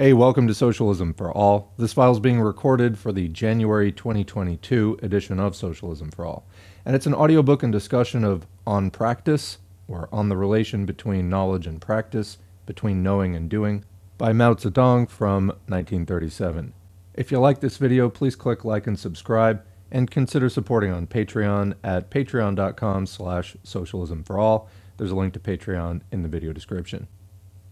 Hey, welcome to Socialism for All. This file is being recorded for the January 2022 edition of Socialism for All. And it's an audiobook and discussion of On Practice, or On the Relation Between Knowledge and Practice, Between Knowing and Doing, by Mao Zedong from 1937. If you like this video, please click like and subscribe, and consider supporting on Patreon at patreon.com/socialismforall. There's a link to Patreon in the video description.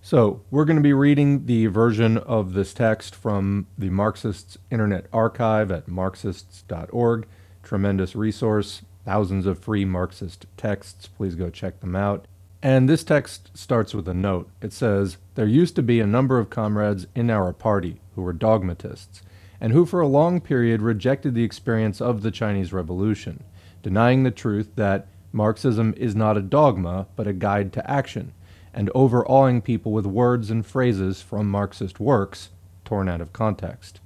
So, we're going to be reading the version of this text from the Marxists' Internet Archive at marxists.org. Tremendous resource, thousands of free Marxist texts. Please go check them out. And this text starts with a note. It says, "There used to be a number of comrades in our party who were dogmatists, and who for a long period rejected the experience of the Chinese Revolution, denying the truth that Marxism is not a dogma, but a guide to action, and overawing people with words and phrases from Marxist works torn out of context.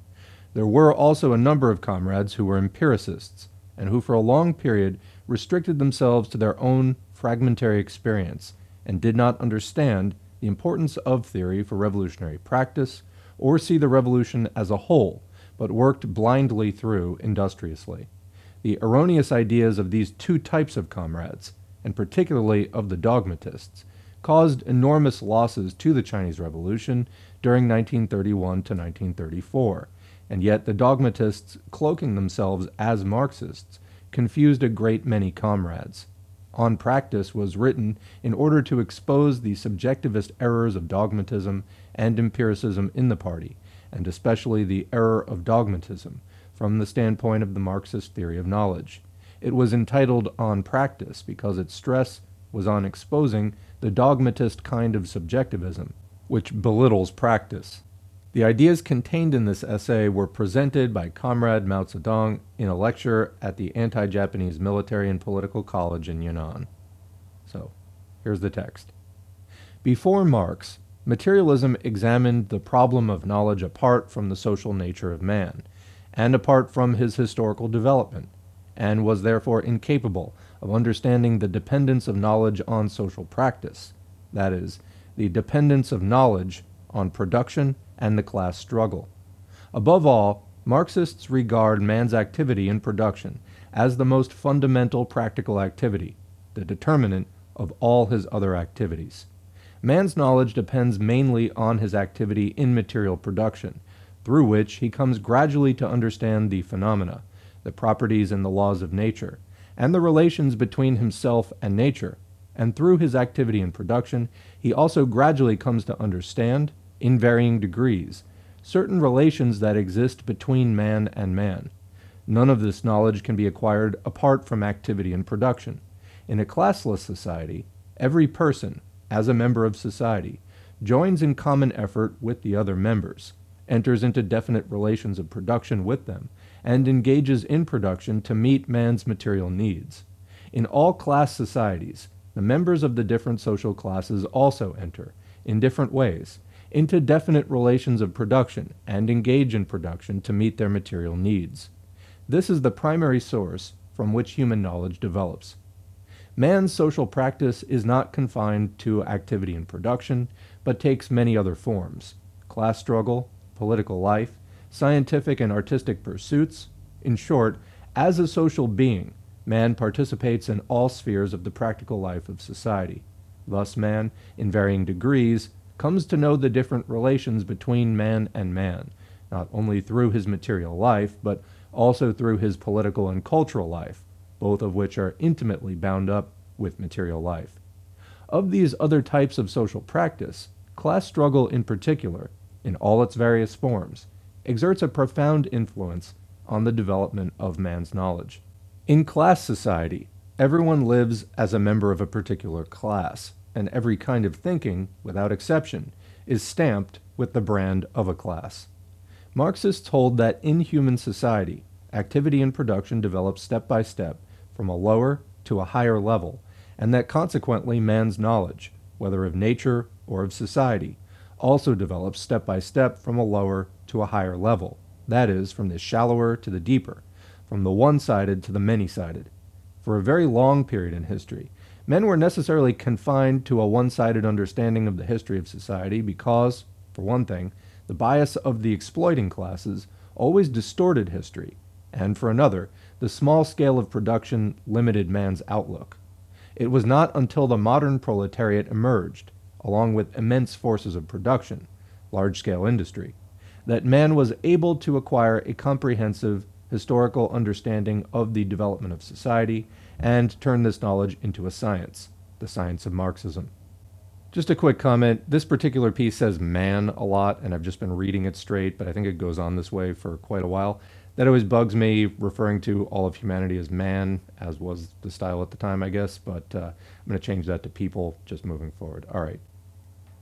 There were also a number of comrades who were empiricists, and who for a long period restricted themselves to their own fragmentary experience, and did not understand the importance of theory for revolutionary practice, or see the revolution as a whole, but worked blindly through industriously. The erroneous ideas of these two types of comrades, and particularly of the dogmatists, caused enormous losses to the Chinese Revolution during 1931 to 1934, and yet the dogmatists, cloaking themselves as Marxists, confused a great many comrades. On Practice was written in order to expose the subjectivist errors of dogmatism and empiricism in the party, and especially the error of dogmatism, from the standpoint of the Marxist theory of knowledge. It was entitled On Practice because its stress was on exposing the dogmatist kind of subjectivism, which belittles practice. The ideas contained in this essay were presented by Comrade Mao Zedong in a lecture at the Anti-Japanese Military and Political College in Yunnan." So, here's the text. "Before Marx, materialism examined the problem of knowledge apart from the social nature of man, and apart from his historical development, and was therefore incapable of understanding the dependence of knowledge on social practice, that is, the dependence of knowledge on production and the class struggle. Above all, Marxists regard man's activity in production as the most fundamental practical activity, the determinant of all his other activities. Man's knowledge depends mainly on his activity in material production, through which he comes gradually to understand the phenomena, the properties and the laws of nature, and the relations between himself and nature, and through his activity in production, he also gradually comes to understand, in varying degrees, certain relations that exist between man and man. None of this knowledge can be acquired apart from activity in production. In a classless society, every person, as a member of society, joins in common effort with the other members, enters into definite relations of production with them, and engages in production to meet man's material needs. In all class societies, the members of the different social classes also enter, in different ways, into definite relations of production, and engage in production to meet their material needs. This is the primary source from which human knowledge develops. Man's social practice is not confined to activity in production, but takes many other forms: class struggle, political life, scientific and artistic pursuits. In short, as a social being, man participates in all spheres of the practical life of society. Thus man, in varying degrees, comes to know the different relations between man and man, not only through his material life, but also through his political and cultural life, both of which are intimately bound up with material life. Of these other types of social practice, class struggle in particular, in all its various forms, exerts a profound influence on the development of man's knowledge. In class society, everyone lives as a member of a particular class, and every kind of thinking, without exception, is stamped with the brand of a class. Marxists hold that in human society, activity and production develop step by step from a lower to a higher level, and that consequently man's knowledge, whether of nature or of society, also develops step by step from a lower to a higher level, that is, from the shallower to the deeper, from the one-sided to the many-sided. For a very long period in history, men were necessarily confined to a one-sided understanding of the history of society because, for one thing, the bias of the exploiting classes always distorted history, and for another, the small scale of production limited man's outlook. It was not until the modern proletariat emerged, along with immense forces of production, large-scale industry, that man was able to acquire a comprehensive historical understanding of the development of society and turn this knowledge into a science, the science of Marxism. Just a quick comment, this particular piece says man a lot, and I've just been reading it straight, but I think it goes on this way for quite a while. That always bugs me, referring to all of humanity as man, as was the style at the time, I guess, but I'm going to change that to people just moving forward. All right.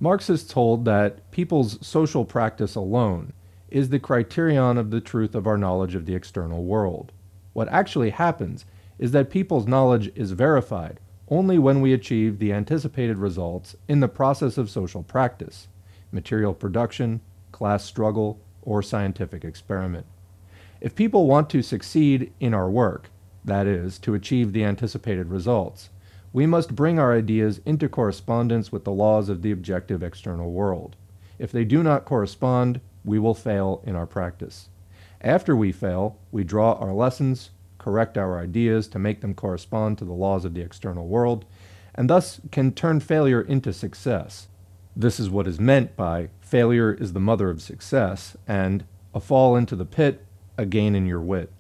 Marxists hold that people's social practice alone is the criterion of the truth of our knowledge of the external world. What actually happens is that people's knowledge is verified only when we achieve the anticipated results in the process of social practice, material production, class struggle, or scientific experiment. If people want to succeed in our work, that is, to achieve the anticipated results, we must bring our ideas into correspondence with the laws of the objective external world. If they do not correspond, we will fail in our practice. After we fail, we draw our lessons, correct our ideas to make them correspond to the laws of the external world, and thus can turn failure into success. This is what is meant by failure is the mother of success, and a fall into the pit, a gain in your wit.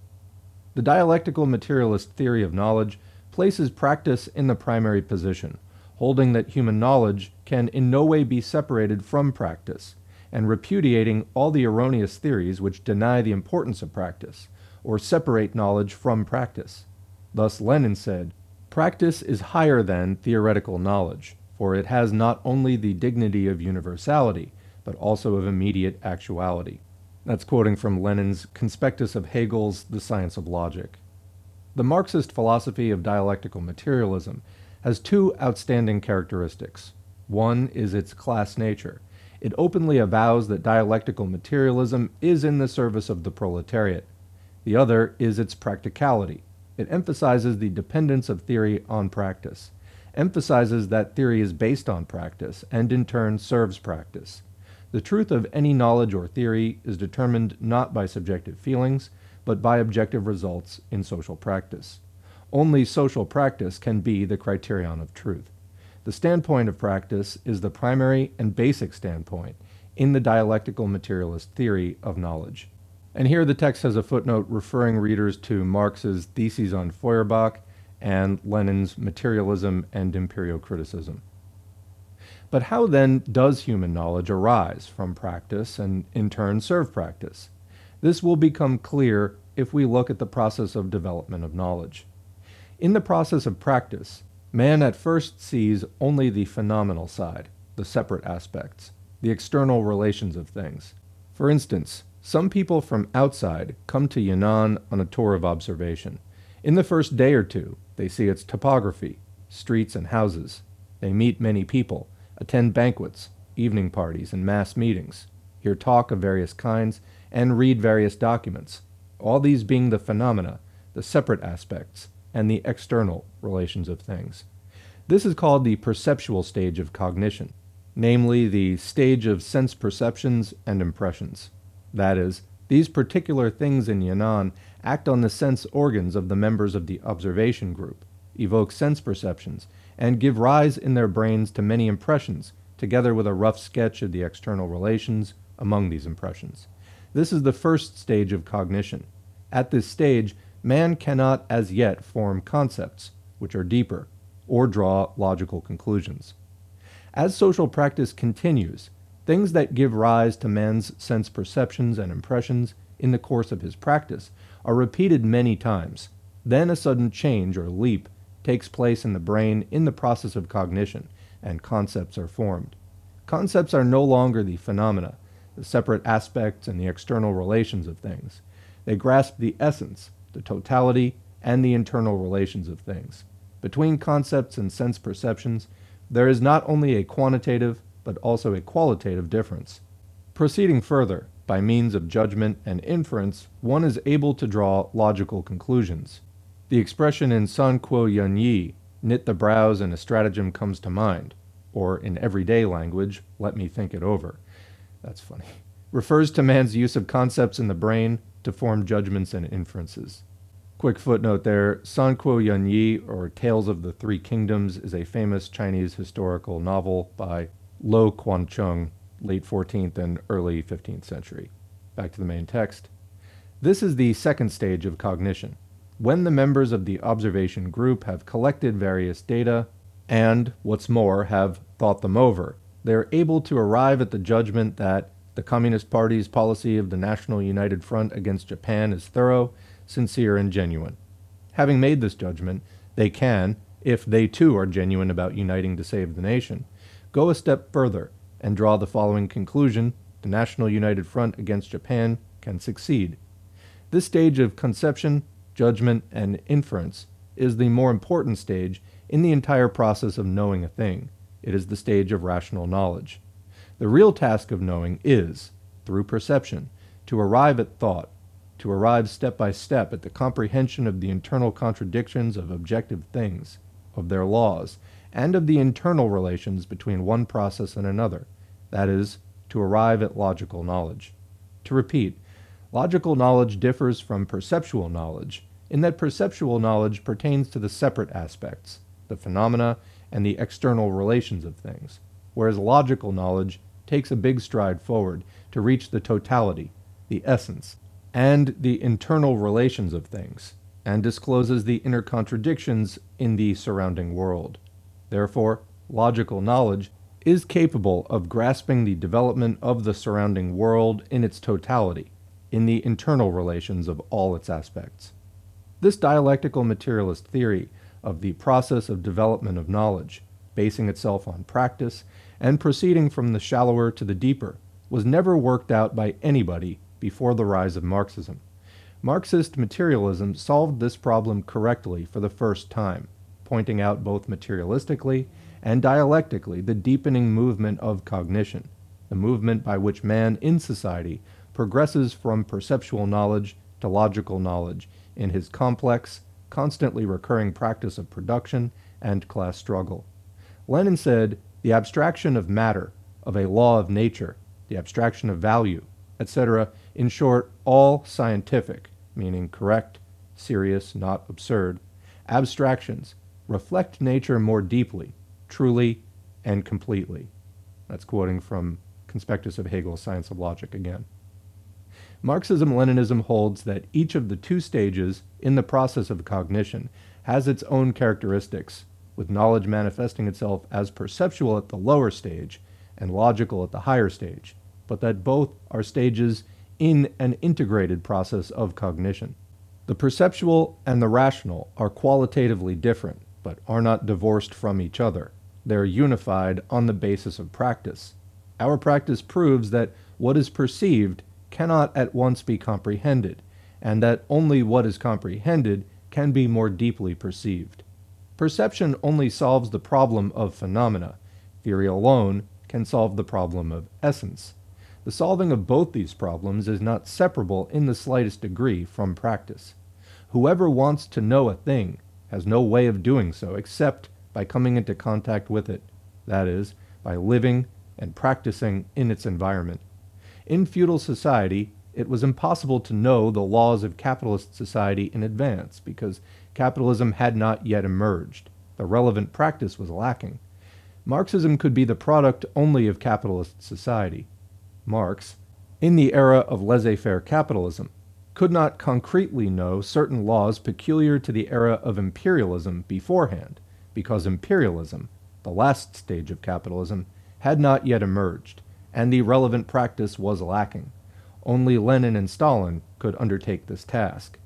The dialectical materialist theory of knowledge places practice in the primary position, holding that human knowledge can in no way be separated from practice, and repudiating all the erroneous theories which deny the importance of practice, or separate knowledge from practice. Thus Lenin said, "Practice is higher than theoretical knowledge, for it has not only the dignity of universality, but also of immediate actuality." That's quoting from Lenin's Conspectus of Hegel's The Science of Logic. The Marxist philosophy of dialectical materialism has two outstanding characteristics. One is its class nature. It openly avows that dialectical materialism is in the service of the proletariat. The other is its practicality. It emphasizes the dependence of theory on practice, emphasizes that theory is based on practice, and in turn serves practice. The truth of any knowledge or theory is determined not by subjective feelings, but by objective results in social practice. Only social practice can be the criterion of truth. The standpoint of practice is the primary and basic standpoint in the dialectical materialist theory of knowledge. And here the text has a footnote referring readers to Marx's Theses on Feuerbach and Lenin's Materialism and Empirio-Criticism. But how then does human knowledge arise from practice and in turn serve practice? This will become clear if we look at the process of development of knowledge. In the process of practice, man at first sees only the phenomenal side, the separate aspects, the external relations of things. For instance, some people from outside come to Yunnan on a tour of observation. In the first day or two, they see its topography, streets and houses. They meet many people, attend banquets, evening parties, and mass meetings, hear talk of various kinds, and read various documents, all these being the phenomena, the separate aspects, and the external relations of things. This is called the perceptual stage of cognition, namely the stage of sense perceptions and impressions. That is, these particular things in Yunnan act on the sense organs of the members of the observation group, evoke sense perceptions, and give rise in their brains to many impressions, together with a rough sketch of the external relations among these impressions. This is the first stage of cognition. At this stage, man cannot as yet form concepts, which are deeper, or draw logical conclusions. As social practice continues, things that give rise to man's sense perceptions and impressions in the course of his practice are repeated many times. Then a sudden change or leap takes place in the brain in the process of cognition, and concepts are formed. Concepts are no longer the phenomena, the separate aspects and the external relations of things. They grasp the essence, the totality, and the internal relations of things. Between concepts and sense perceptions, there is not only a quantitative, but also a qualitative difference. Proceeding further, by means of judgment and inference, one is able to draw logical conclusions. The expression in San Kuo Yun Yi, knit the brows and a stratagem comes to mind, or in everyday language, let me think it over. That's funny. refers to man's use of concepts in the brain to form judgments and inferences. Quick footnote there, Sanquo Yunyi, or Tales of the Three Kingdoms, is a famous Chinese historical novel by Lo Quancheng, late 14th and early 15th century. Back to the main text. This is the second stage of cognition, when the members of the observation group have collected various data and, what's more, have thought them over. They're able to arrive at the judgment that the Communist Party's policy of the National United Front against Japan is thorough, sincere, and genuine. Having made this judgment, they can, if they too are genuine about uniting to save the nation, go a step further and draw the following conclusion: the National United Front against Japan can succeed. This stage of conception, judgment, and inference is the more important stage in the entire process of knowing a thing. It is the stage of rational knowledge. The real task of knowing is, through perception, to arrive at thought, to arrive step by step at the comprehension of the internal contradictions of objective things, of their laws, and of the internal relations between one process and another, that is, to arrive at logical knowledge. To repeat, logical knowledge differs from perceptual knowledge in that perceptual knowledge pertains to the separate aspects, the phenomena and the external relations of things, whereas logical knowledge takes a big stride forward to reach the totality, the essence, and the internal relations of things, and discloses the inner contradictions in the surrounding world. Therefore, logical knowledge is capable of grasping the development of the surrounding world in its totality, in the internal relations of all its aspects. This dialectical materialist theory of the process of development of knowledge, basing itself on practice and proceeding from the shallower to the deeper, was never worked out by anybody before the rise of Marxism. Marxist materialism solved this problem correctly for the first time, pointing out both materialistically and dialectically the deepening movement of cognition, the movement by which man in society progresses from perceptual knowledge to logical knowledge in his complex, constantly recurring practice of production and class struggle. Lenin said, the abstraction of matter, of a law of nature, the abstraction of value, etc., in short, all scientific, meaning correct, serious, not absurd, abstractions reflect nature more deeply, truly, and completely. That's quoting from Conspectus of Hegel's Science of Logic again. Marxism-Leninism holds that each of the two stages in the process of cognition has its own characteristics, with knowledge manifesting itself as perceptual at the lower stage and logical at the higher stage, but that both are stages in an integrated process of cognition. The perceptual and the rational are qualitatively different, but are not divorced from each other. They are unified on the basis of practice. Our practice proves that what is perceived cannot at once be comprehended, and that only what is comprehended can be more deeply perceived. Perception only solves the problem of phenomena. Theory alone can solve the problem of essence. The solving of both these problems is not separable in the slightest degree from practice. Whoever wants to know a thing has no way of doing so except by coming into contact with it, that is, by living and practicing in its environment. In feudal society, it was impossible to know the laws of capitalist society in advance because capitalism had not yet emerged. The relevant practice was lacking. Marxism could be the product only of capitalist society. Marx, in the era of laissez-faire capitalism, could not concretely know certain laws peculiar to the era of imperialism beforehand, because imperialism, the last stage of capitalism, had not yet emerged, and the relevant practice was lacking. Only Lenin and Stalin could undertake this task.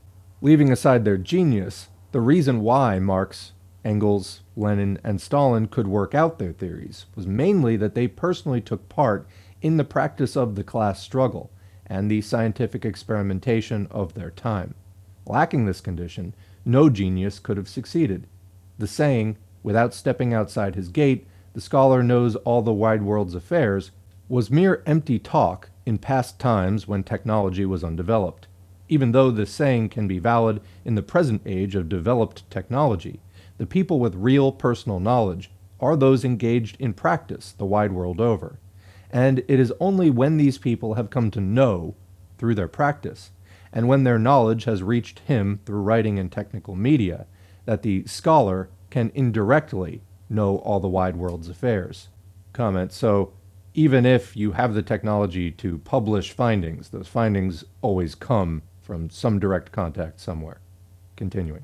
Leaving aside their genius, the reason why Marx, Engels, Lenin, and Stalin could work out their theories was mainly that they personally took part in the practice of the class struggle and the scientific experimentation of their time. Lacking this condition, no genius could have succeeded. The saying, without stepping outside his gate, the scholar knows all the wide world's affairs, was mere empty talk in past times when technology was undeveloped. Even though this saying can be valid in the present age of developed technology, the people with real personal knowledge are those engaged in practice the wide world over. And it is only when these people have come to know through their practice, and when their knowledge has reached him through writing and technical media, that the scholar can indirectly know all the wide world's affairs. Comment: so even if you have the technology to publish findings, those findings always come from some direct contact somewhere. Continuing.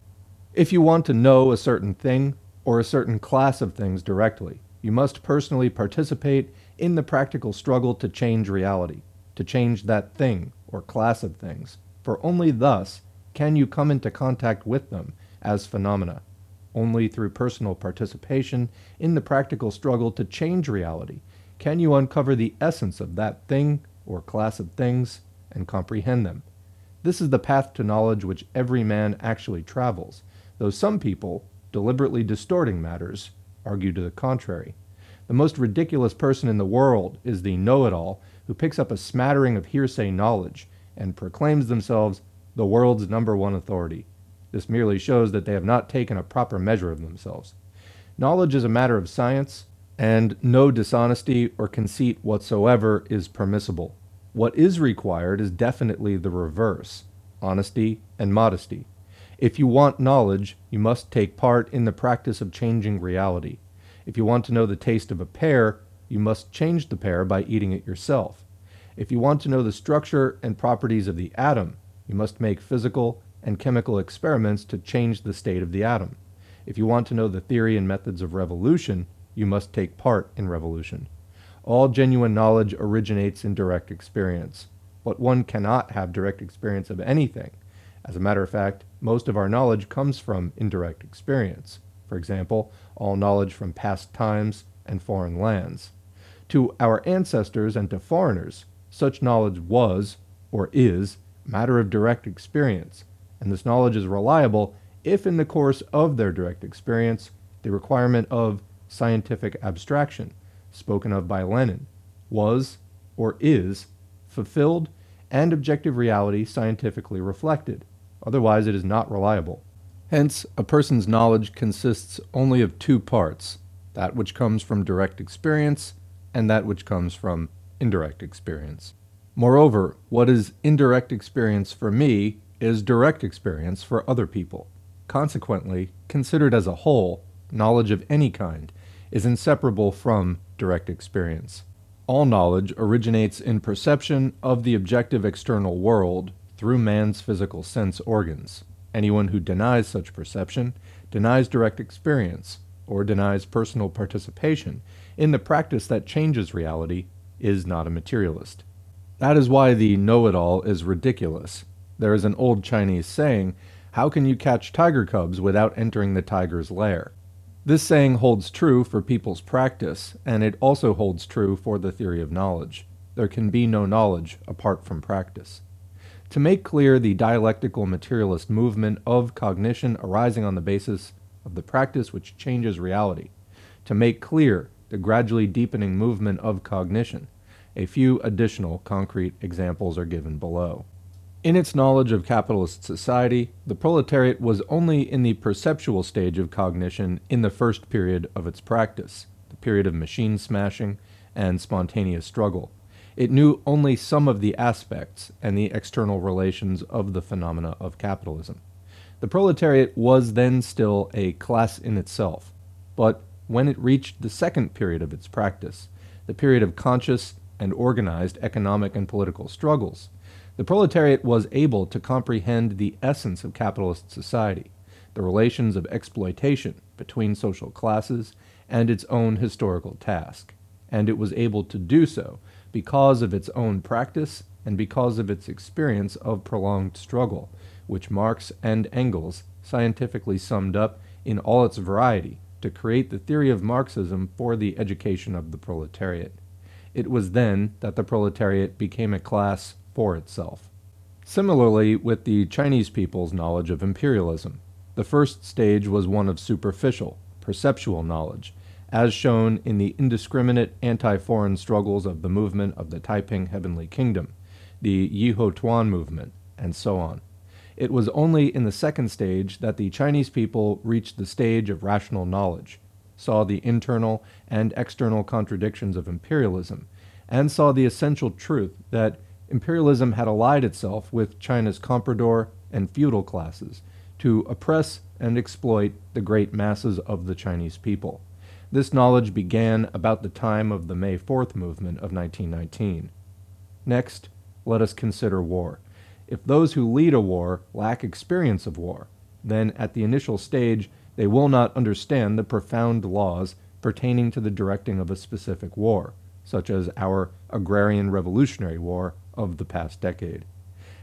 If you want to know a certain thing or a certain class of things directly, you must personally participate in the practical struggle to change reality, to change that thing or class of things, for only thus can you come into contact with them as phenomena. Only through personal participation in the practical struggle to change reality can you uncover the essence of that thing or class of things and comprehend them. This is the path to knowledge which every man actually travels, though some people, deliberately distorting matters, argue to the contrary. The most ridiculous person in the world is the know-it-all who picks up a smattering of hearsay knowledge and proclaims themselves the world's #1 authority. This merely shows that they have not taken a proper measure of themselves. Knowledge is a matter of science, and no dishonesty or conceit whatsoever is permissible. What is required is definitely the reverse: honesty and modesty. If you want knowledge, you must take part in the practice of changing reality. If you want to know the taste of a pear, you must change the pear by eating it yourself. If you want to know the structure and properties of the atom, you must make physical and chemical experiments to change the state of the atom. If you want to know the theory and methods of revolution, you must take part in revolution. All genuine knowledge originates in direct experience, but one cannot have direct experience of anything. As a matter of fact, most of our knowledge comes from indirect experience. For example, all knowledge from past times and foreign lands. To our ancestors and to foreigners, such knowledge was, or is, matter of direct experience, and this knowledge is reliable if in the course of their direct experience, the requirement of scientific abstraction, spoken of by Lenin, was, or is, fulfilled, and objective reality scientifically reflected. Otherwise, it is not reliable. Hence, a person's knowledge consists only of two parts: that which comes from direct experience and that which comes from indirect experience. Moreover, what is indirect experience for me is direct experience for other people. Consequently, considered as a whole, knowledge of any kind is inseparable from direct experience. All knowledge originates in perception of the objective external world through man's physical sense organs. Anyone who denies such perception denies direct experience, or denies personal participation in the practice that changes reality, is not a materialist. That is why the know-it-all is ridiculous. There is an old Chinese saying, "How can you catch tiger cubs without entering the tiger's lair?" This saying holds true for people's practice, and it also holds true for the theory of knowledge. There can be no knowledge apart from practice. To make clear the dialectical materialist movement of cognition arising on the basis of the practice which changes reality, to make clear the gradually deepening movement of cognition, a few additional concrete examples are given below. In its knowledge of capitalist society, the proletariat was only in the perceptual stage of cognition in the first period of its practice, the period of machine smashing and spontaneous struggle. It knew only some of the aspects and the external relations of the phenomena of capitalism. The proletariat was then still a class in itself, but when it reached the second period of its practice, the period of conscious and organized economic and political struggles, the proletariat was able to comprehend the essence of capitalist society, the relations of exploitation between social classes, and its own historical task. And it was able to do so because of its own practice and because of its experience of prolonged struggle, which Marx and Engels scientifically summed up in all its variety to create the theory of Marxism for the education of the proletariat. It was then that the proletariat became a class for itself. Similarly, with the Chinese people's knowledge of imperialism, the first stage was one of superficial, perceptual knowledge, as shown in the indiscriminate anti-foreign struggles of the movement of the Taiping Heavenly Kingdom, the Yiho Tuan movement, and so on. It was only in the second stage that the Chinese people reached the stage of rational knowledge, saw the internal and external contradictions of imperialism, and saw the essential truth that imperialism had allied itself with China's comprador and feudal classes to oppress and exploit the great masses of the Chinese people. This knowledge began about the time of the May 4th movement of 1919. Next, let us consider war. If those who lead a war lack experience of war, then at the initial stage they will not understand the profound laws pertaining to the directing of a specific war, such as our agrarian revolutionary war of the past decade.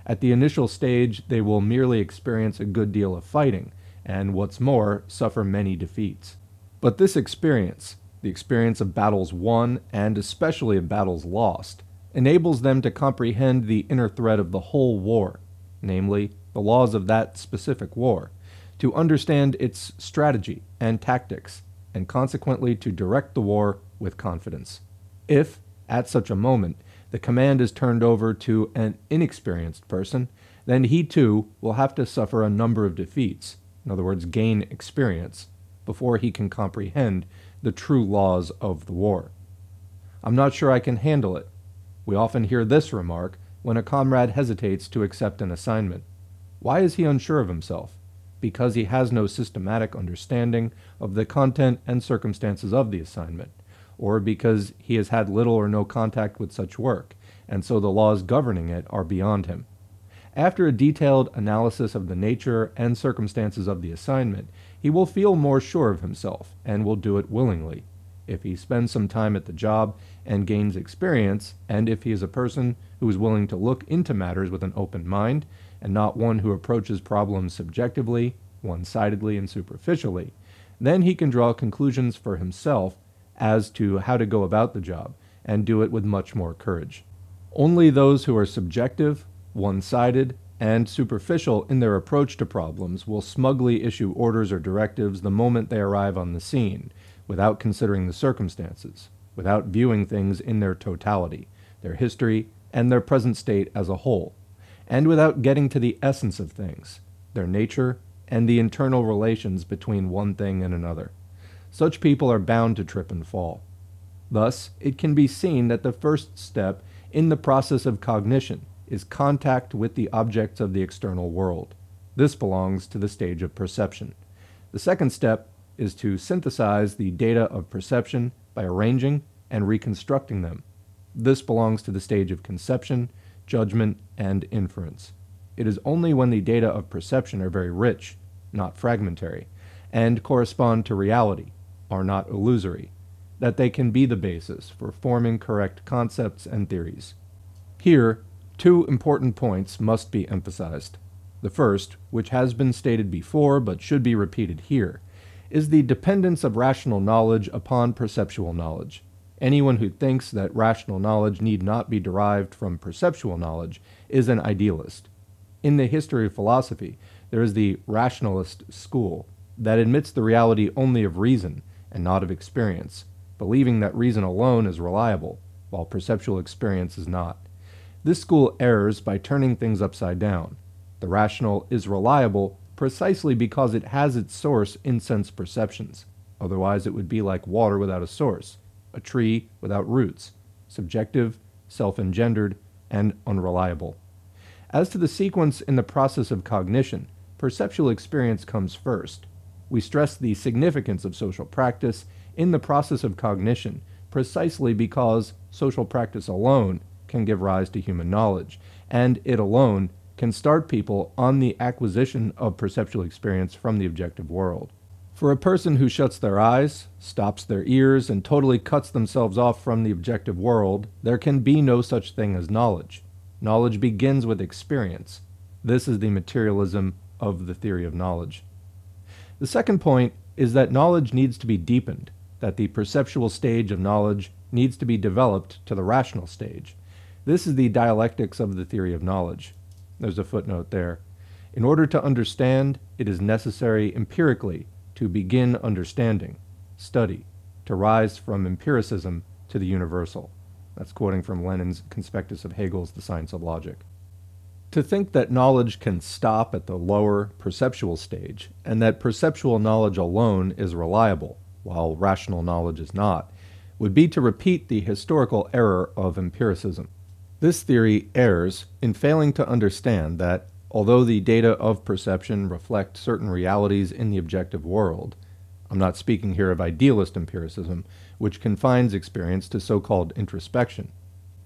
At the initial stage, they will merely experience a good deal of fighting, and what's more, suffer many defeats. But this experience, the experience of battles won and especially of battles lost, enables them to comprehend the inner thread of the whole war, namely, the laws of that specific war, to understand its strategy and tactics, and consequently to direct the war with confidence. If, at such a moment, the command is turned over to an inexperienced person, then he too will have to suffer a number of defeats, in other words, gain experience, before he can comprehend the true laws of the war. I'm not sure I can handle it. We often hear this remark when a comrade hesitates to accept an assignment. Why is he unsure of himself? Because he has no systematic understanding of the content and circumstances of the assignment, or because he has had little or no contact with such work, and so the laws governing it are beyond him. After a detailed analysis of the nature and circumstances of the assignment, he will feel more sure of himself and will do it willingly. If he spends some time at the job and gains experience, and if he is a person who is willing to look into matters with an open mind, and not one who approaches problems subjectively, one-sidedly, and superficially, then he can draw conclusions for himself as to how to go about the job, and do it with much more courage. Only those who are subjective, one-sided, and superficial in their approach to problems will smugly issue orders or directives the moment they arrive on the scene, without considering the circumstances, without viewing things in their totality, their history, and their present state as a whole, and without getting to the essence of things, their nature, and the internal relations between one thing and another. Such people are bound to trip and fall. Thus, it can be seen that the first step in the process of cognition is contact with the objects of the external world. This belongs to the stage of perception. The second step is to synthesize the data of perception by arranging and reconstructing them. This belongs to the stage of conception, judgment, and inference. It is only when the data of perception are very rich, not fragmentary, and correspond to reality, are not illusory, that they can be the basis for forming correct concepts and theories. Here, two important points must be emphasized. The first, which has been stated before but should be repeated here, is the dependence of rational knowledge upon perceptual knowledge. Anyone who thinks that rational knowledge need not be derived from perceptual knowledge is an idealist. In the history of philosophy, there is the rationalist school that admits the reality only of reason and not of experience, believing that reason alone is reliable, while perceptual experience is not. This school errs by turning things upside down. The rational is reliable precisely because it has its source in sense perceptions. Otherwise it would be like water without a source, a tree without roots, subjective, self-engendered, and unreliable. As to the sequence in the process of cognition, perceptual experience comes first. We stress the significance of social practice in the process of cognition precisely because social practice alone can give rise to human knowledge, and it alone can start people on the acquisition of perceptual experience from the objective world. For a person who shuts their eyes, stops their ears, and totally cuts themselves off from the objective world, there can be no such thing as knowledge. Knowledge begins with experience. This is the materialism of the theory of knowledge. The second point is that knowledge needs to be deepened, that the perceptual stage of knowledge needs to be developed to the rational stage. This is the dialectics of the theory of knowledge. There's a footnote there. In order to understand, it is necessary empirically to begin understanding, study, to rise from empiricism to the universal. That's quoting from Lenin's conspectus of Hegel's The Science of Logic. To think that knowledge can stop at the lower perceptual stage, and that perceptual knowledge alone is reliable, while rational knowledge is not, would be to repeat the historical error of empiricism. This theory errs in failing to understand that, although the data of perception reflect certain realities in the objective world, I'm not speaking here of idealist empiricism, which confines experience to so-called introspection.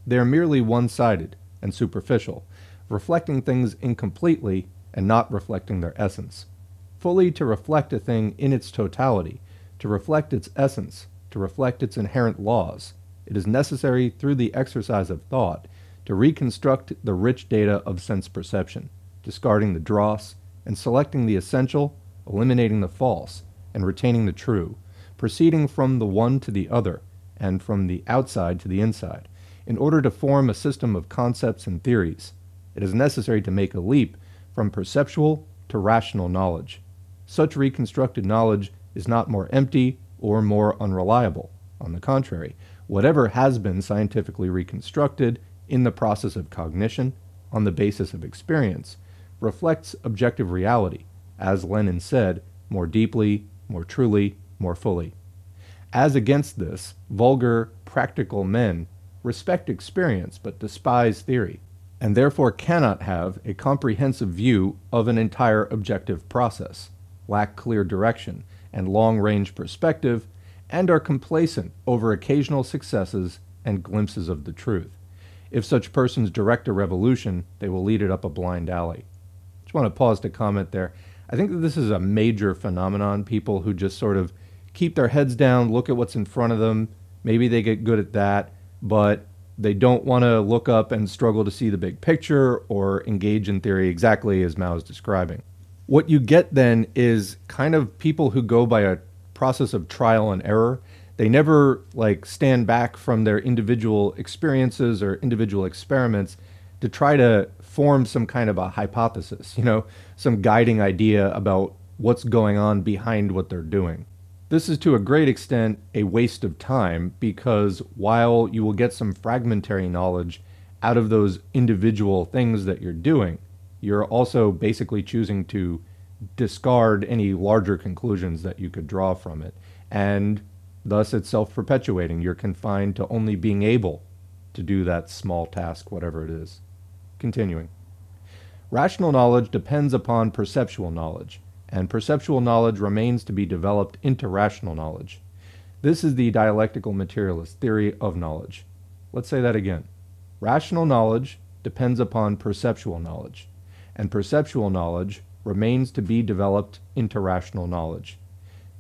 They are merely one-sided and superficial, reflecting things incompletely and not reflecting their essence. Fully to reflect a thing in its totality, to reflect its essence, to reflect its inherent laws, it is necessary through the exercise of thought to reconstruct the rich data of sense perception, discarding the dross and selecting the essential, eliminating the false, and retaining the true, proceeding from the one to the other, and from the outside to the inside. In order to form a system of concepts and theories, it is necessary to make a leap from perceptual to rational knowledge. Such reconstructed knowledge is not more empty or more unreliable. On the contrary, whatever has been scientifically reconstructed in the process of cognition, on the basis of experience, reflects objective reality, as Lenin said, more deeply, more truly, more fully. As against this, vulgar, practical men respect experience but despise theory, and therefore cannot have a comprehensive view of an entire objective process, lack clear direction and long-range perspective, and are complacent over occasional successes and glimpses of the truth. If such persons direct a revolution, they will lead it up a blind alley. Just want to pause to comment there. I think that this is a major phenomenon, people who just sort of keep their heads down, look at what's in front of them, maybe they get good at that, but they don't want to look up and struggle to see the big picture or engage in theory exactly as Mao is describing. What you get then is kind of people who go by a process of trial and error. They never stand back from their individual experiences or individual experiments to try to form some kind of a hypothesis, some guiding idea about what's going on behind what they're doing. This is to a great extent a waste of time, because while you will get some fragmentary knowledge out of those individual things that you're doing, you're also basically choosing to discard any larger conclusions that you could draw from it. And thus it's self-perpetuating. You're confined to only being able to do that small task, whatever it is. Continuing. Rational knowledge depends upon perceptual knowledge, and perceptual knowledge remains to be developed into rational knowledge. This is the dialectical materialist theory of knowledge. Let's say that again. Rational knowledge depends upon perceptual knowledge, and perceptual knowledge remains to be developed into rational knowledge.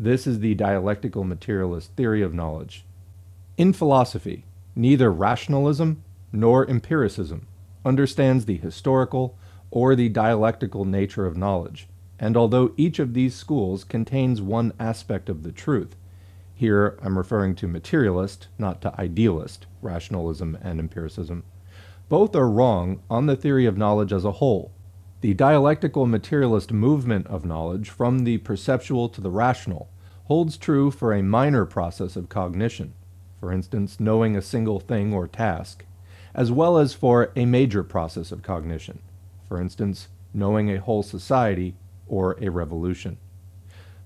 This is the dialectical materialist theory of knowledge. In philosophy, neither rationalism nor empiricism understands the historical or the dialectical nature of knowledge, and although each of these schools contains one aspect of the truth, here I'm referring to materialist, not to idealist, rationalism and empiricism, both are wrong on the theory of knowledge as a whole. The dialectical materialist movement of knowledge, from the perceptual to the rational, holds true for a minor process of cognition, for instance, knowing a single thing or task, as well as for a major process of cognition, for instance, knowing a whole society or a revolution.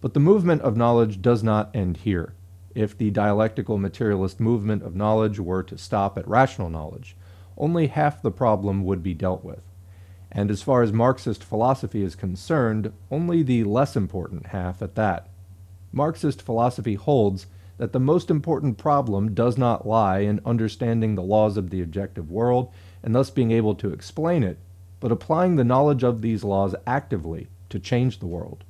But the movement of knowledge does not end here. If the dialectical materialist movement of knowledge were to stop at rational knowledge, only half the problem would be dealt with. And as far as Marxist philosophy is concerned, only the less important half at that. Marxist philosophy holds that the most important problem does not lie in understanding the laws of the objective world and thus being able to explain it, but applying the knowledge of these laws actively to change the world.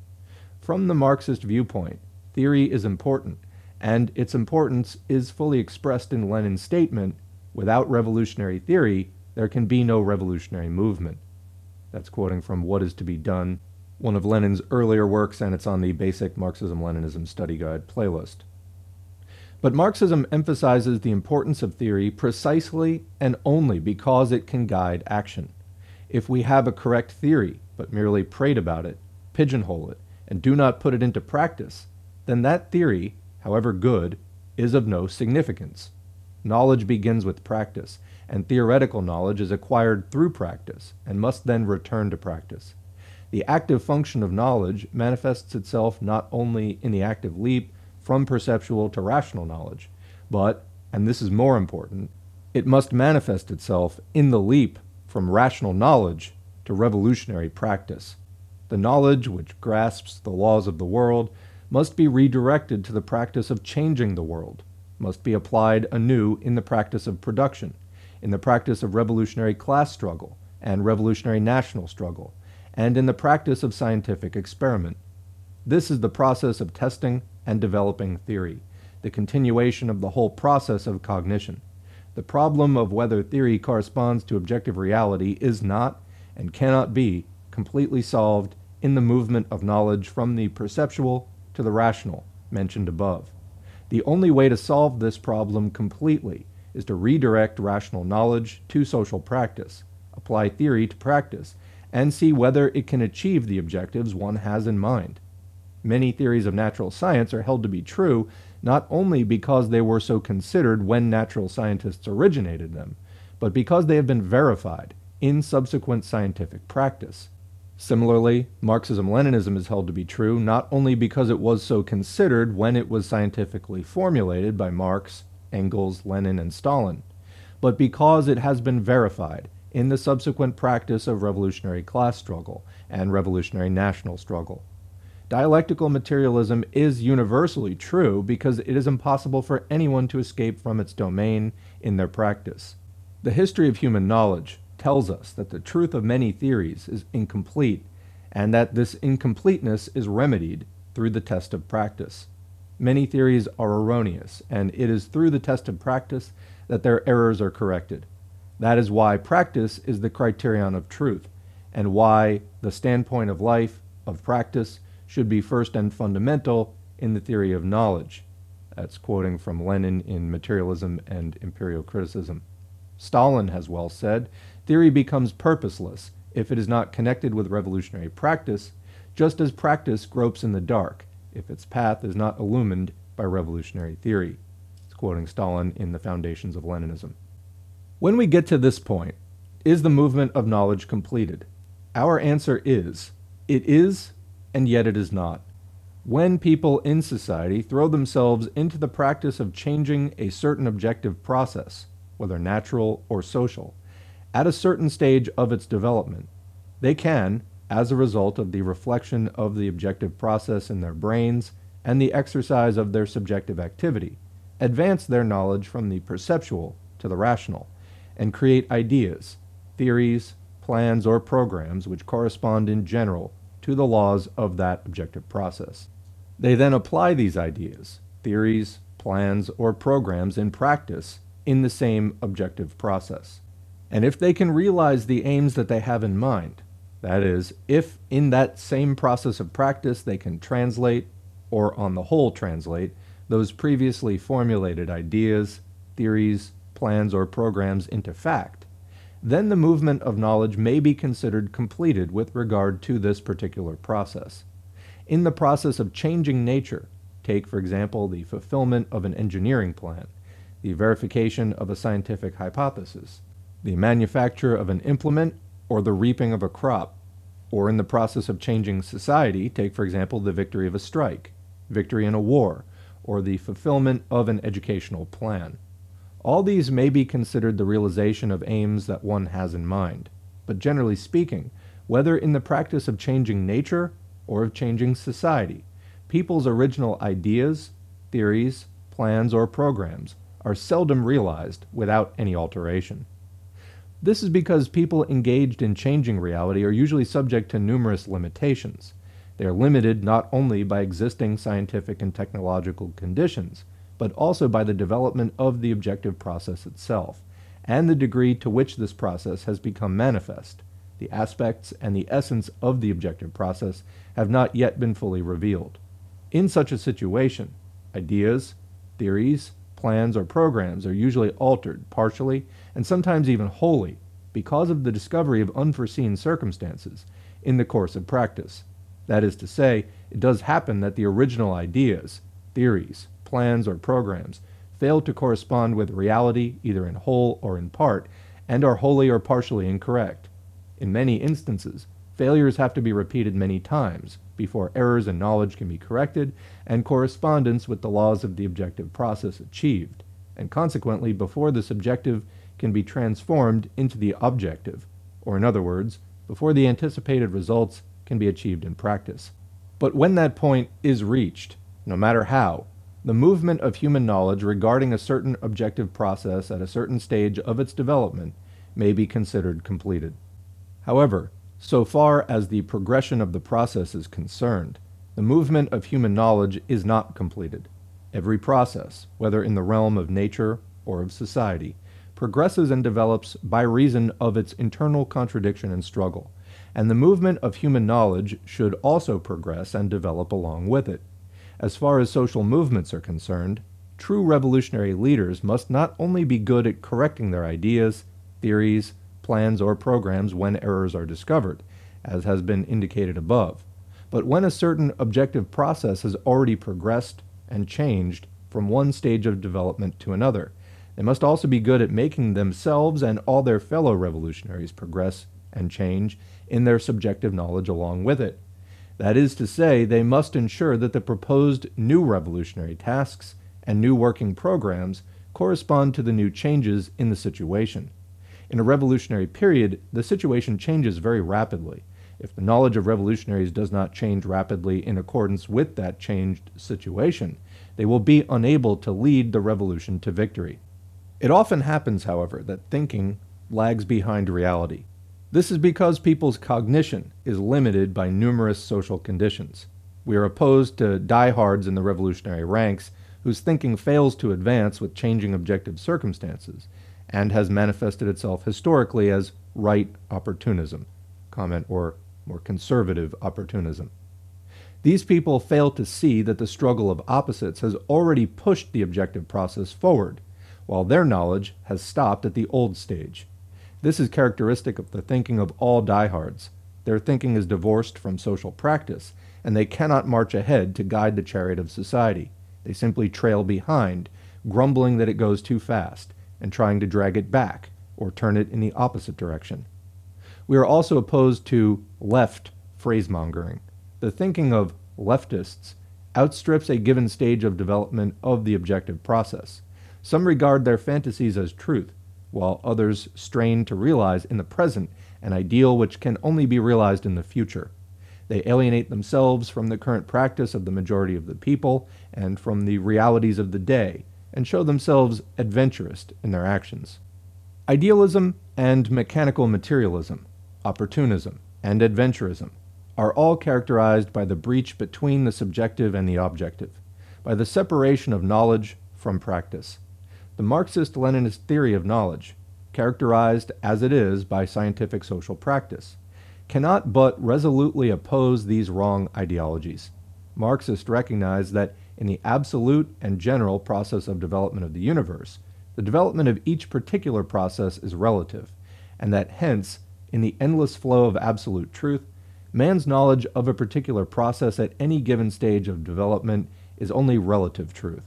From the Marxist viewpoint, theory is important, and its importance is fully expressed in Lenin's statement, without revolutionary theory, there can be no revolutionary movement. That's quoting from What is to be Done, one of Lenin's earlier works, and it's on the Basic Marxism-Leninism Study Guide playlist. But Marxism emphasizes the importance of theory precisely and only because it can guide action. If we have a correct theory, but merely prate about it, pigeonhole it, and do not put it into practice, then that theory, however good, is of no significance. Knowledge begins with practice, and theoretical knowledge is acquired through practice, and must then return to practice. The active function of knowledge manifests itself not only in the active leap from perceptual to rational knowledge, but and this is more important, it must manifest itself in the leap from rational knowledge to revolutionary practice. The knowledge which grasps the laws of the world must be redirected to the practice of changing the world, must be applied anew in the practice of production, in the practice of revolutionary class struggle and revolutionary national struggle, and in the practice of scientific experiment. This is the process of testing and developing theory, the continuation of the whole process of cognition. The problem of whether theory corresponds to objective reality is not, and cannot be, completely solved in the movement of knowledge from the perceptual to the rational, mentioned above. The only way to solve this problem completely is to redirect rational knowledge to social practice, apply theory to practice, and see whether it can achieve the objectives one has in mind. Many theories of natural science are held to be true not only because they were so considered when natural scientists originated them, but because they have been verified in subsequent scientific practice. Similarly, Marxism-Leninism is held to be true not only because it was so considered when it was scientifically formulated by Marx, Engels, Lenin, and Stalin, but because it has been verified in the subsequent practice of revolutionary class struggle and revolutionary national struggle. Dialectical materialism is universally true because it is impossible for anyone to escape from its domain in their practice. The history of human knowledge tells us that the truth of many theories is incomplete, and that this incompleteness is remedied through the test of practice. Many theories are erroneous, and it is through the test of practice that their errors are corrected. That is why practice is the criterion of truth, and why the standpoint of life, of practice, should be first and fundamental in the theory of knowledge. That's quoting from Lenin in Materialism and Imperial Criticism. Stalin has well said, theory becomes purposeless if it is not connected with revolutionary practice, just as practice gropes in the dark if its path is not illumined by revolutionary theory. It's quoting Stalin in The Foundations of Leninism. When we get to this point, is the movement of knowledge completed? Our answer is, it is, and yet it is not. When people in society throw themselves into the practice of changing a certain objective process, whether natural or social, at a certain stage of its development, they can, as a result of the reflection of the objective process in their brains and the exercise of their subjective activity, advance their knowledge from the perceptual to the rational, and create ideas, theories, plans, or programs which correspond in general to the laws of that objective process. They then apply these ideas, theories, plans, or programs in practice in the same objective process. And if they can realize the aims that they have in mind, that is, if in that same process of practice they can translate, or on the whole translate, those previously formulated ideas, theories, plans, or programs into fact, then the movement of knowledge may be considered completed with regard to this particular process. In the process of changing nature, take for example the fulfillment of an engineering plan, the verification of a scientific hypothesis, the manufacture of an implement, or the reaping of a crop, or in the process of changing society, take for example the victory of a strike, victory in a war, or the fulfillment of an educational plan. All these may be considered the realization of aims that one has in mind, but generally speaking, whether in the practice of changing nature or of changing society, people's original ideas, theories, plans, or programs are seldom realized without any alteration. This is because people engaged in changing reality are usually subject to numerous limitations. They are limited not only by existing scientific and technological conditions, but also by the development of the objective process itself, and the degree to which this process has become manifest. The aspects and the essence of the objective process have not yet been fully revealed. In such a situation, ideas, theories, plans, or programs are usually altered partially and sometimes even wholly because of the discovery of unforeseen circumstances in the course of practice. That is to say, it does happen that the original ideas, theories, plans, or programs fail to correspond with reality either in whole or in part, and are wholly or partially incorrect. In many instances, failures have to be repeated many times before errors in knowledge can be corrected and correspondence with the laws of the objective process achieved. and consequently before the subjective can be transformed into the objective, or in other words, before the anticipated results can be achieved in practice. But when that point is reached, no matter how, the movement of human knowledge regarding a certain objective process at a certain stage of its development may be considered completed. However, so far as the progression of the process is concerned, the movement of human knowledge is not completed. Every process, whether in the realm of nature or of society, progresses and develops by reason of its internal contradiction and struggle, and the movement of human knowledge should also progress and develop along with it. As far as social movements are concerned, true revolutionary leaders must not only be good at correcting their ideas, theories, plans, or programs when errors are discovered, as has been indicated above, but when a certain objective process has already progressed and changed from one stage of development to another, they must also be good at making themselves and all their fellow revolutionaries progress and change in their subjective knowledge along with it. That is to say, they must ensure that the proposed new revolutionary tasks and new working programs correspond to the new changes in the situation. In a revolutionary period, the situation changes very rapidly. If the knowledge of revolutionaries does not change rapidly in accordance with that changed situation, they will be unable to lead the revolution to victory. It often happens, however, that thinking lags behind reality. This is because people's cognition is limited by numerous social conditions. We are opposed to diehards in the revolutionary ranks whose thinking fails to advance with changing objective circumstances and has manifested itself historically as right opportunism, or more conservative opportunism. These people fail to see that the struggle of opposites has already pushed the objective process forward, while their knowledge has stopped at the old stage. This is characteristic of the thinking of all diehards. Their thinking is divorced from social practice, and they cannot march ahead to guide the chariot of society. They simply trail behind, grumbling that it goes too fast, and trying to drag it back, or turn it in the opposite direction. We are also opposed to left phrasemongering. The thinking of leftists outstrips a given stage of development of the objective process. Some regard their fantasies as truth, while others strain to realize in the present an ideal which can only be realized in the future. They alienate themselves from the current practice of the majority of the people and from the realities of the day, and show themselves adventurous in their actions. Idealism and mechanical materialism, opportunism, and adventurism are all characterized by the breach between the subjective and the objective, by the separation of knowledge from practice. The Marxist-Leninist theory of knowledge, characterized as it is by scientific social practice, cannot but resolutely oppose these wrong ideologies. Marxists recognize that in the absolute and general process of development of the universe, the development of each particular process is relative, and that hence, in the endless flow of absolute truth, man's knowledge of a particular process at any given stage of development is only relative truth.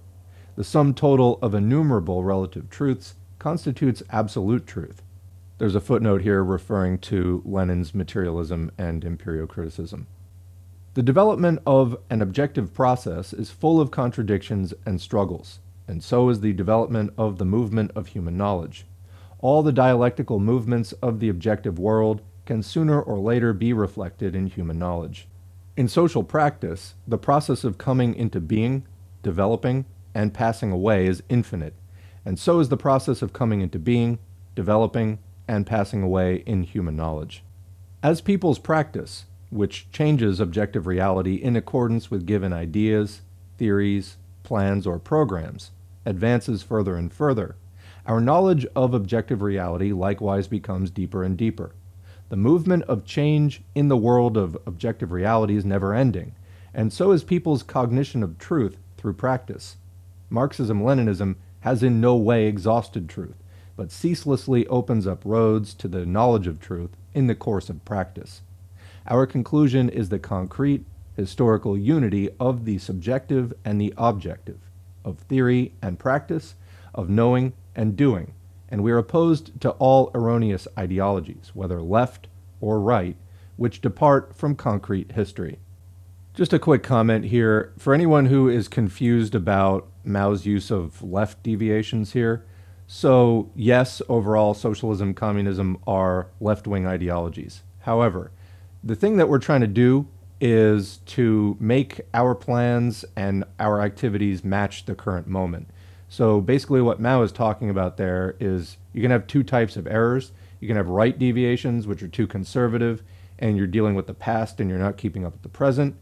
The sum total of innumerable relative truths constitutes absolute truth. There's a footnote here referring to Lenin's Materialism and Empirio-criticism. The development of an objective process is full of contradictions and struggles, and so is the development of the movement of human knowledge. All the dialectical movements of the objective world can sooner or later be reflected in human knowledge. In social practice, the process of coming into being, developing, and passing away is infinite, and so is the process of coming into being, developing, and passing away in human knowledge. As people's practice, which changes objective reality in accordance with given ideas, theories, plans, or programs, advances further and further, our knowledge of objective reality likewise becomes deeper and deeper. The movement of change in the world of objective reality is never-ending, and so is people's cognition of truth through practice. Marxism-Leninism has in no way exhausted truth, but ceaselessly opens up roads to the knowledge of truth in the course of practice. Our conclusion is the concrete, historical unity of the subjective and the objective, of theory and practice, of knowing and doing, and we are opposed to all erroneous ideologies, whether left or right, which depart from concrete history. Just a quick comment here. For anyone who is confused about Mao's use of left deviations here. So yes, overall, socialism, communism are left-wing ideologies. However, the thing that we're trying to do is to make our plans and our activities match the current moment. So basically what Mao is talking about there is you can have two types of errors. You can have right deviations, which are too conservative, and you're dealing with the past and you're not keeping up with the present.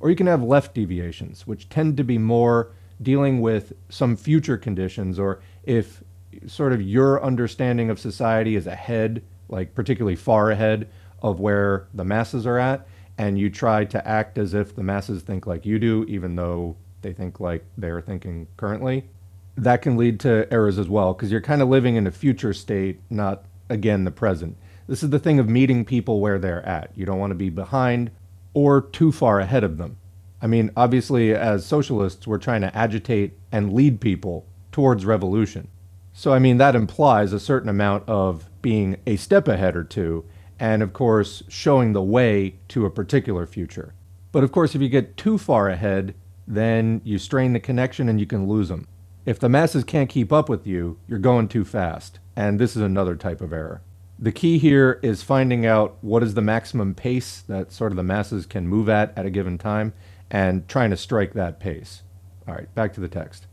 Or you can have left deviations, which tend to be more dealing with some future conditions, or if sort of your understanding of society is ahead, like particularly far ahead of where the masses are at, and you try to act as if the masses think like you do, even though they think like they're thinking currently, that can lead to errors as well, because you're kind of living in a future state, not, again, the present. This is the thing of meeting people where they're at. You don't want to be behind or too far ahead of them. I mean, obviously, as socialists, we're trying to agitate and lead people towards revolution. So, I mean, that implies a certain amount of being a step ahead or two, and of course, showing the way to a particular future. But of course, if you get too far ahead, then you strain the connection and you can lose them. If the masses can't keep up with you, you're going too fast, and this is another type of error. The key here is finding out what is the maximum pace that sort of the masses can move at a given time, and trying to strike that pace. All right, back to the text.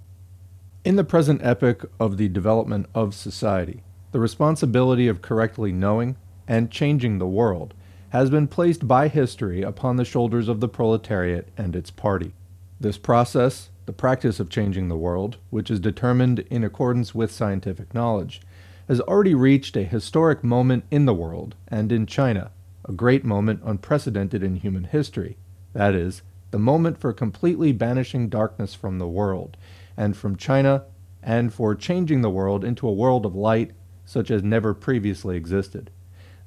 In the present epoch of the development of society, the responsibility of correctly knowing and changing the world has been placed by history upon the shoulders of the proletariat and its party. This process, the practice of changing the world, which is determined in accordance with scientific knowledge, has already reached a historic moment in the world and in China, a great moment unprecedented in human history. That is, the moment for completely banishing darkness from the world and from China, and for changing the world into a world of light such as never previously existed.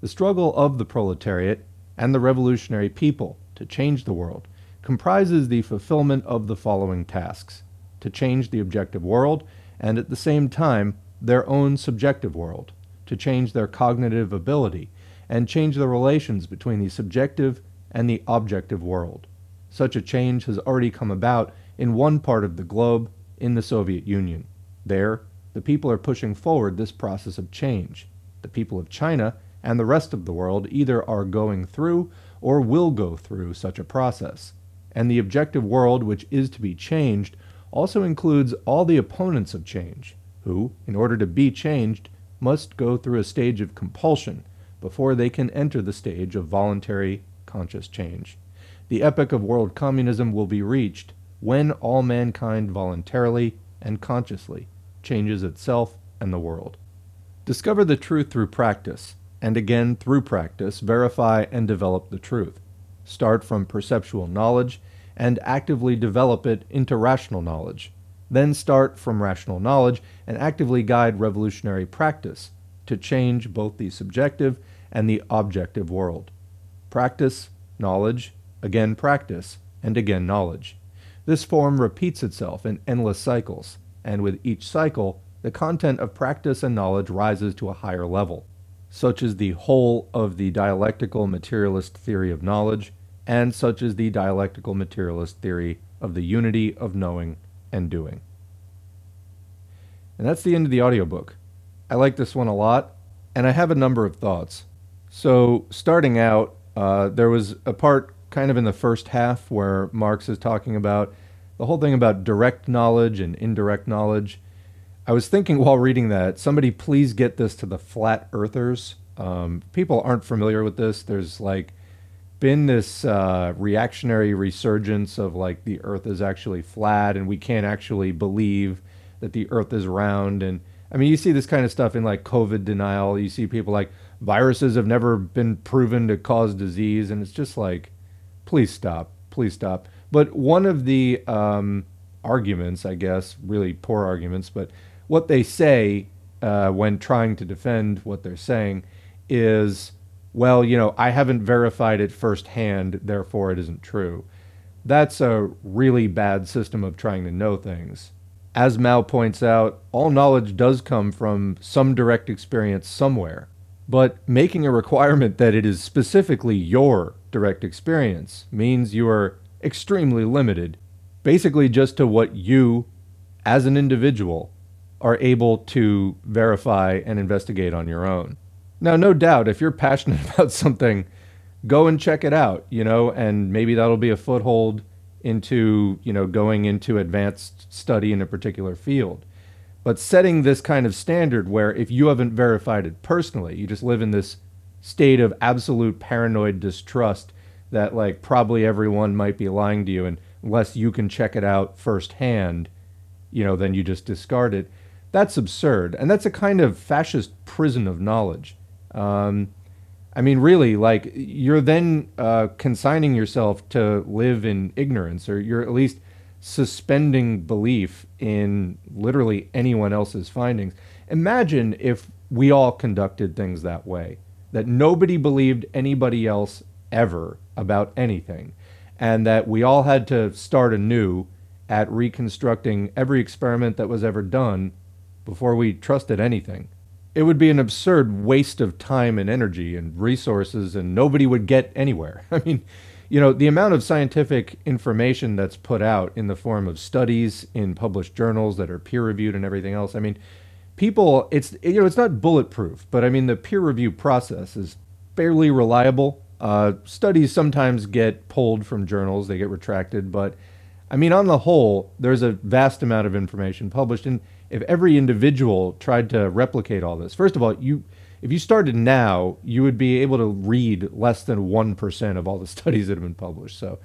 The struggle of the proletariat and the revolutionary people to change the world comprises the fulfillment of the following tasks: to change the objective world, and at the same time their own subjective world, to change their cognitive ability, and change the relations between the subjective and the objective world. Such a change has already come about in one part of the globe, in the Soviet Union. There, the people are pushing forward this process of change. The people of China and the rest of the world either are going through or will go through such a process. And the objective world which is to be changed also includes all the opponents of change, who, in order to be changed, must go through a stage of compulsion before they can enter the stage of voluntary, conscious change. The epoch of world communism will be reached when all mankind voluntarily and consciously changes itself and the world. Discover the truth through practice, and again through practice, verify and develop the truth. Start from perceptual knowledge and actively develop it into rational knowledge. Then start from rational knowledge and actively guide revolutionary practice to change both the subjective and the objective world. Practice, knowledge, again practice, and again knowledge. This form repeats itself in endless cycles, and with each cycle, the content of practice and knowledge rises to a higher level. Such is the whole of the dialectical materialist theory of knowledge, and such is the dialectical materialist theory of the unity of knowing and doing. And that's the end of the audiobook. I like this one a lot, and I have a number of thoughts. So, starting out, there was a part kind of in the first half where Marx is talking about the whole thing about direct knowledge and indirect knowledge. I was thinking while reading that, somebody please get this to the flat earthers. People aren't familiar with this. There's like been this reactionary resurgence of like the earth is actually flat and we can't actually believe that the earth is round. And I mean, you see this kind of stuff in like COVID denial. You see people like viruses have never been proven to cause disease. And it's just like, please stop, please stop. But one of the arguments, I guess, really poor arguments, but what they say when trying to defend what they're saying is, well, you know, I haven't verified it firsthand, therefore it isn't true. That's a really bad system of trying to know things. As Mao points out, all knowledge does come from some direct experience somewhere, but making a requirement that it is specifically your direct experience means you are extremely limited, basically just to what you, as an individual, are able to verify and investigate on your own. Now, no doubt, if you're passionate about something, go and check it out, and maybe that'll be a foothold into, going into advanced study in a particular field. But setting this kind of standard where if you haven't verified it personally, you just live in this state of absolute paranoid distrust that like probably everyone might be lying to you, and unless you can check it out firsthand, then you just discard it. That's absurd. And that's a kind of fascist prison of knowledge. Really, like, you're then consigning yourself to live in ignorance, or you're at least suspending belief in literally anyone else's findings. Imagine if we all conducted things that way, that nobody believed anybody else ever about anything, and that we all had to start anew at reconstructing every experiment that was ever done before we trusted anything. It would be an absurd waste of time and energy and resources, and nobody would get anywhere. The amount of scientific information that's put out in the form of studies in published journals that are peer-reviewed and everything else. People, it's not bulletproof, but the peer review process is fairly reliable. Studies sometimes get pulled from journals, they get retracted, but on the whole, there's a vast amount of information published, and if every individual tried to replicate all this, first of all, if you started now, you would be able to read less than 1% of all the studies that have been published. So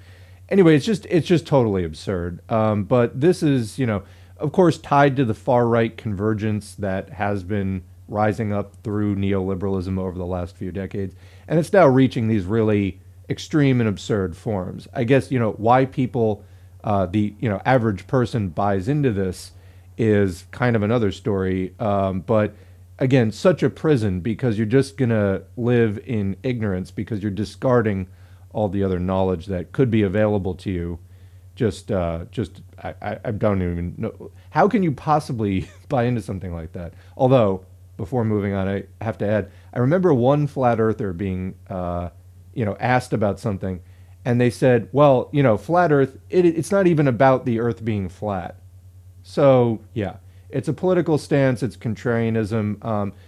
anyway, it's just totally absurd. But this is, of course, tied to the far-right convergence that has been rising up through neoliberalism over the last few decades. And it's now reaching these really extreme and absurd forms. I guess, why people, the average person buys into this is kind of another story. But again, such a prison, because you're just going to live in ignorance because you're discarding all the other knowledge that could be available to you. I don't even know. How can you possibly buy into something like that? Although, before moving on, I have to add, I remember one flat earther being, asked about something, and they said, well, flat earth, it's not even about the earth being flat. So, yeah, it's a political stance, it's contrarianism,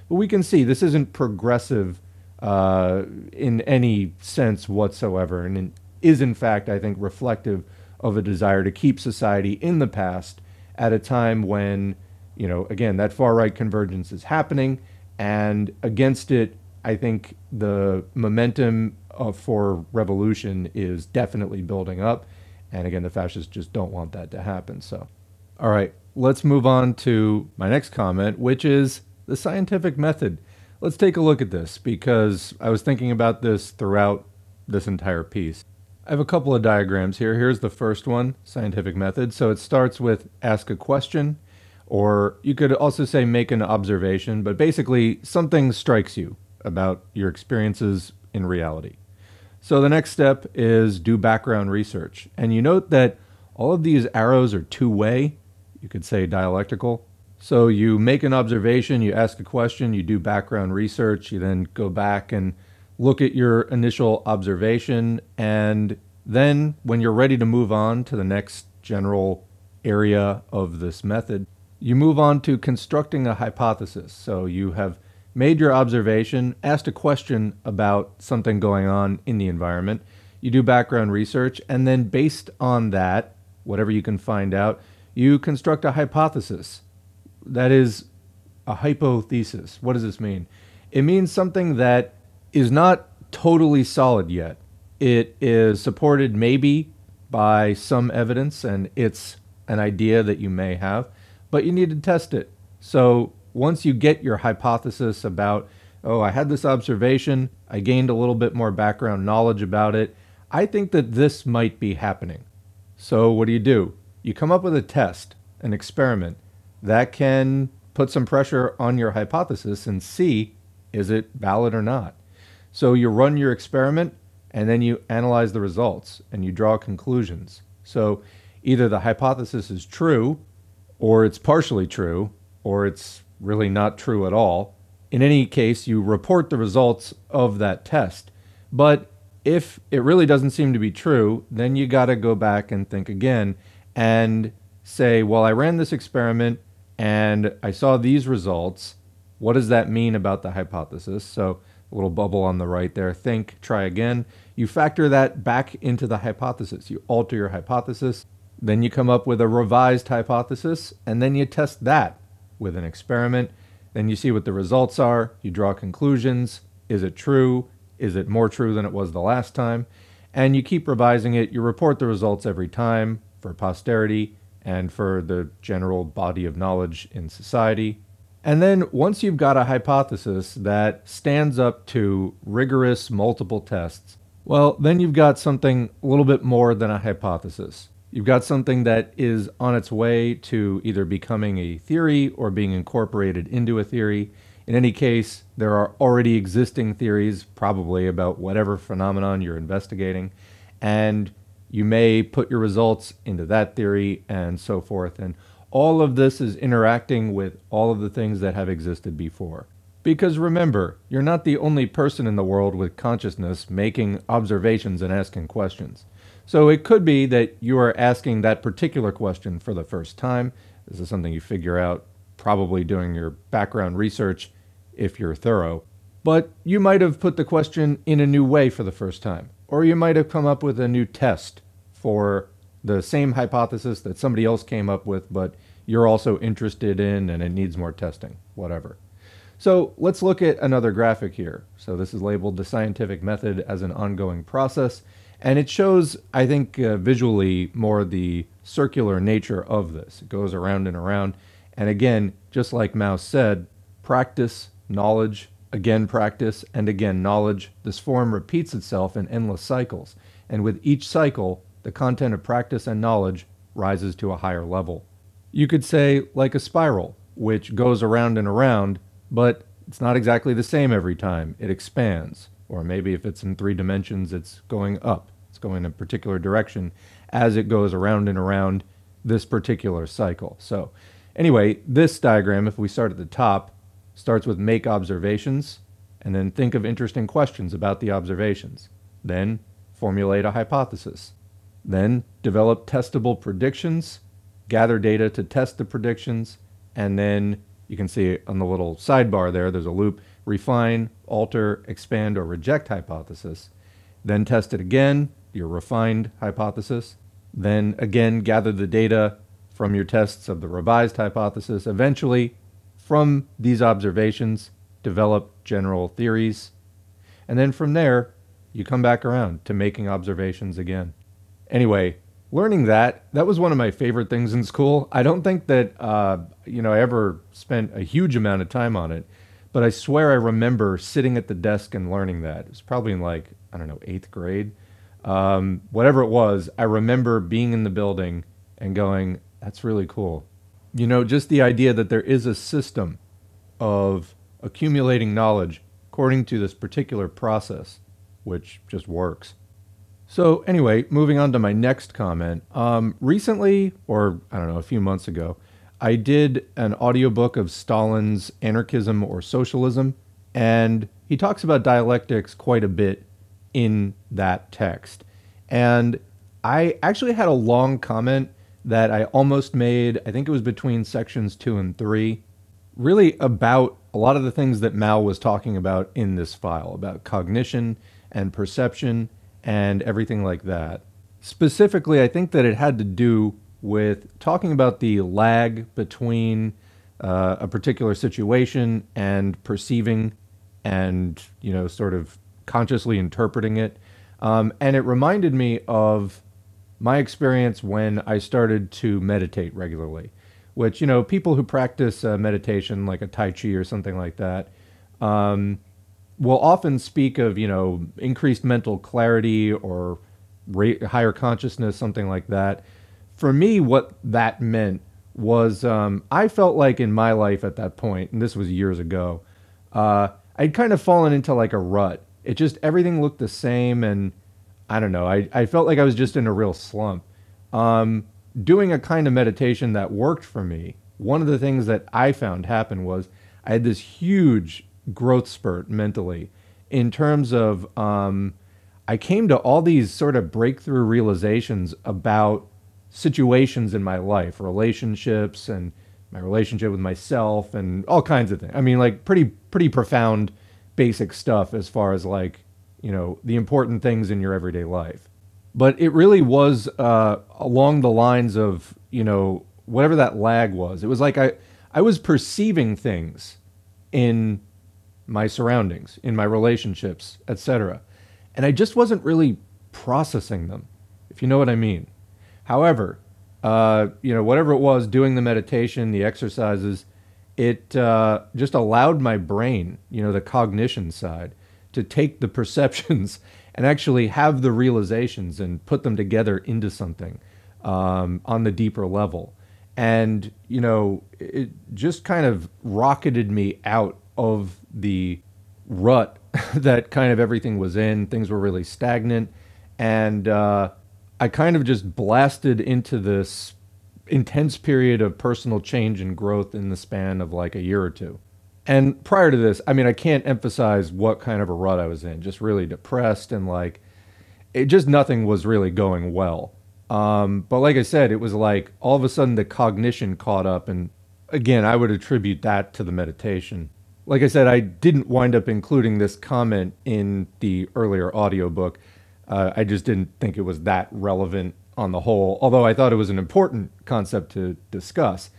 but we can see this isn't progressive in any sense whatsoever, and it is, in fact, I think, reflective of a desire to keep society in the past at a time when, again, that far-right convergence is happening, and against it, I think the momentum for revolution is definitely building up, and again, the fascists just don't want that to happen, so... All right, let's move on to my next comment, which is the scientific method. Let's take a look at this, because I was thinking about this throughout this entire piece. I have a couple of diagrams here. Here's the first one, scientific method. So it starts with ask a question, or you could also say make an observation, but basically something strikes you about your experiences in reality. So the next step is do background research. And you note that all of these arrows are two-way. You could say dialectical. So you make an observation, you ask a question, you do background research, you then go back and look at your initial observation, and then when you're ready to move on to the next general area of this method, you move on to constructing a hypothesis. So you have made your observation, asked a question about something going on in the environment, you do background research, and then based on that, whatever you can find out, you construct a hypothesis. That is a hypothesis. What does this mean? It means something that is not totally solid yet. It is supported maybe by some evidence, and it's an idea that you may have, but you need to test it. So once you get your hypothesis about, oh, I had this observation, I gained a little bit more background knowledge about it, I think that this might be happening. So what do? You come up with a test, an experiment, that can put some pressure on your hypothesis and see, is it valid or not? So you run your experiment, and then you analyze the results, and you draw conclusions. So either the hypothesis is true, or it's partially true, or it's really not true at all. In any case, you report the results of that test. But if it really doesn't seem to be true, then you got to go back and think again. And say, well, I ran this experiment and I saw these results. What does that mean about the hypothesis? So a little bubble on the right there, think, try again. You factor that back into the hypothesis. You alter your hypothesis. Then you come up with a revised hypothesis, and then you test that with an experiment. Then you see what the results are. You draw conclusions. Is it true? Is it more true than it was the last time? And you keep revising it. You report the results every time for posterity and for the general body of knowledge in society. And then once you've got a hypothesis that stands up to rigorous multiple tests, well, then you've got something a little bit more than a hypothesis. You've got something that is on its way to either becoming a theory or being incorporated into a theory. In any case, there are already existing theories, probably about whatever phenomenon you're investigating, and you may put your results into that theory and so forth. And all of this is interacting with all of the things that have existed before. Because remember, you're not the only person in the world with consciousness making observations and asking questions. So it could be that you are asking that particular question for the first time. This is something you figure out probably doing your background research if you're thorough. But you might have put the question in a new way for the first time. Or you might have come up with a new test for the same hypothesis that somebody else came up with, but you're also interested in and it needs more testing, whatever. So let's look at another graphic here. So this is labeled the scientific method as an ongoing process. And it shows, I think, visually more the circular nature of this. It goes around and around. And again, just like Mauss said, practice, knowledge, again practice, and again knowledge. This form repeats itself in endless cycles. And with each cycle, the content of practice and knowledge rises to a higher level. You could say like a spiral, which goes around and around, but it's not exactly the same every time. It expands. Or maybe if it's in 3 dimensions, it's going up. It's going in a particular direction as it goes around and around this particular cycle. So anyway, this diagram, if we start at the top, starts with make observations, and then think of interesting questions about the observations. Then formulate a hypothesis. Then develop testable predictions, gather data to test the predictions, and then you can see on the little sidebar there, there's a loop, refine, alter, expand, or reject hypothesis. Then test it again, your refined hypothesis. Then again, gather the data from your tests of the revised hypothesis. Eventually, from these observations, develop general theories. And then from there, you come back around to making observations again. Anyway, learning that was one of my favorite things in school. I don't think that, I ever spent a huge amount of time on it, but I swear I remember sitting at the desk and learning that. It was probably in 8th grade. Whatever it was, I remember being in the building and going, that's really cool. Just the idea that there is a system of accumulating knowledge according to this particular process, which just works. So anyway, moving on to my next comment. Recently, or a few months ago, I did an audiobook of Stalin's Anarchism or Socialism, and he talks about dialectics quite a bit in that text. And I actually had a long comment that I almost made, I think it was between sections 2 and 3, really about a lot of the things that Mao was talking about in this file, about cognition and perception and everything like that. Specifically, I think that it had to do with talking about the lag between a particular situation and perceiving and, sort of consciously interpreting it. And it reminded me of my experience when I started to meditate regularly, which, people who practice meditation, like a Tai Chi or something like that, will often speak of, increased mental clarity or higher consciousness, something like that. For me, what that meant was I felt like in my life at that point, and this was years ago, I'd kind of fallen into like a rut. It just, everything looked the same, and I don't know, I felt like I was just in a real slump. Doing a kind of meditation that worked for me, one of the things that I found happen was I had this huge growth spurt mentally in terms of I came to all these sort of breakthrough realizations about situations in my life, relationships and my relationship with myself and all kinds of things. I mean, like pretty profound basic stuff as far as like, the important things in your everyday life. But it really was along the lines of, whatever that lag was. It was like I was perceiving things in my surroundings, in my relationships, etc. And I just wasn't really processing them, if you know what I mean. However, whatever it was, doing the meditation, the exercises, it just allowed my brain, the cognition side, to take the perceptions and actually have the realizations and put them together into something on the deeper level. And, it just kind of rocketed me out of the rut that kind of everything was in. Things were really stagnant. And I kind of just blasted into this intense period of personal change and growth in the span of like a year or two. And prior to this, I mean, I can't emphasize what kind of a rut I was in. Just really depressed and like, it just nothing was really going well. But like I said, it was like all of a sudden the cognition caught up. And again, I would attribute that to the meditation. Like I said, I didn't wind up including this comment in the earlier audiobook. I just didn't think it was that relevant on the whole, although I thought it was an important concept to discuss.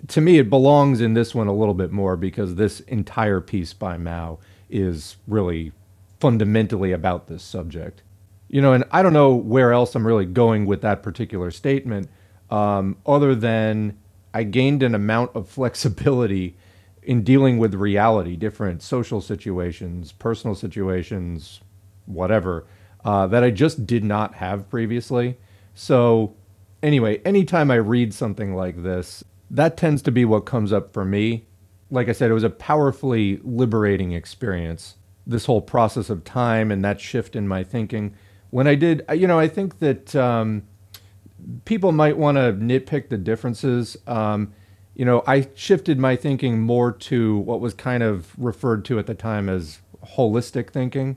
To me, it belongs in this one a little bit more because this entire piece by Mao is really fundamentally about this subject. And I don't know where else I'm really going with that particular statement, other than I gained an amount of flexibility in dealing with reality, different social situations, personal situations, whatever, that I just did not have previously. So anyway, anytime I read something like this, that tends to be what comes up for me. Like I said, it was a powerfully liberating experience, this whole process of time and that shift in my thinking. When I did, I think that people might want to nitpick the differences. I shifted my thinking more to what was kind of referred to at the time as holistic thinking.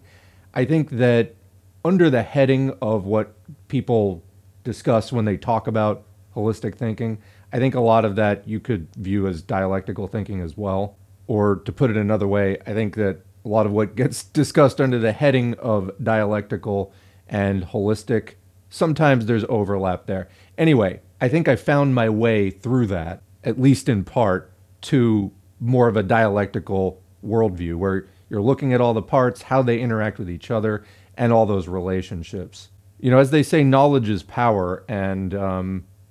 I think that under the heading of what people discuss when they talk about holistic thinking, I think a lot of that you could view as dialectical thinking as well. Or to put it another way, I think that a lot of what gets discussed under the heading of dialectical and holistic, sometimes there's overlap there. Anyway, I think I found my way through that, at least in part, to more of a dialectical worldview where you're looking at all the parts, how they interact with each other, and all those relationships. As they say, knowledge is power, and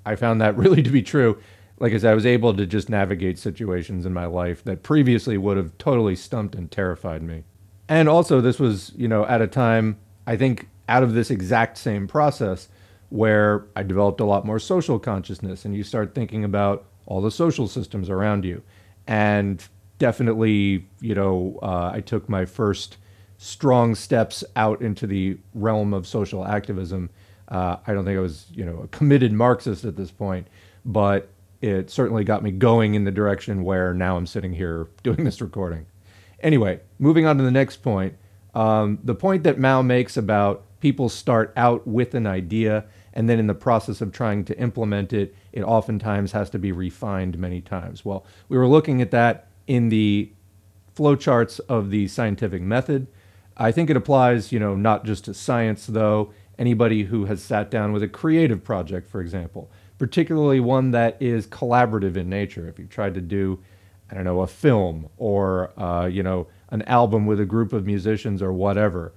I found that really to be true. Like I said, I was able to just navigate situations in my life that previously would have totally stumped and terrified me. And also, this was, at a time, I think, out of this exact same process where I developed a lot more social consciousness, and you start thinking about all the social systems around you. And definitely, I took my first strong steps out into the realm of social activism. I don't think I was, a committed Marxist at this point, but it certainly got me going in the direction where now I'm sitting here doing this recording. Anyway, moving on to the next point. The point that Mao makes about people start out with an idea, and then in the process of trying to implement it, it oftentimes has to be refined many times. Well, we were looking at that in the flowcharts of the scientific method. I think it applies, not just to science, though. Anybody who has sat down with a creative project, for example, particularly one that is collaborative in nature. If you've tried to do, I don't know, a film or, an album with a group of musicians or whatever,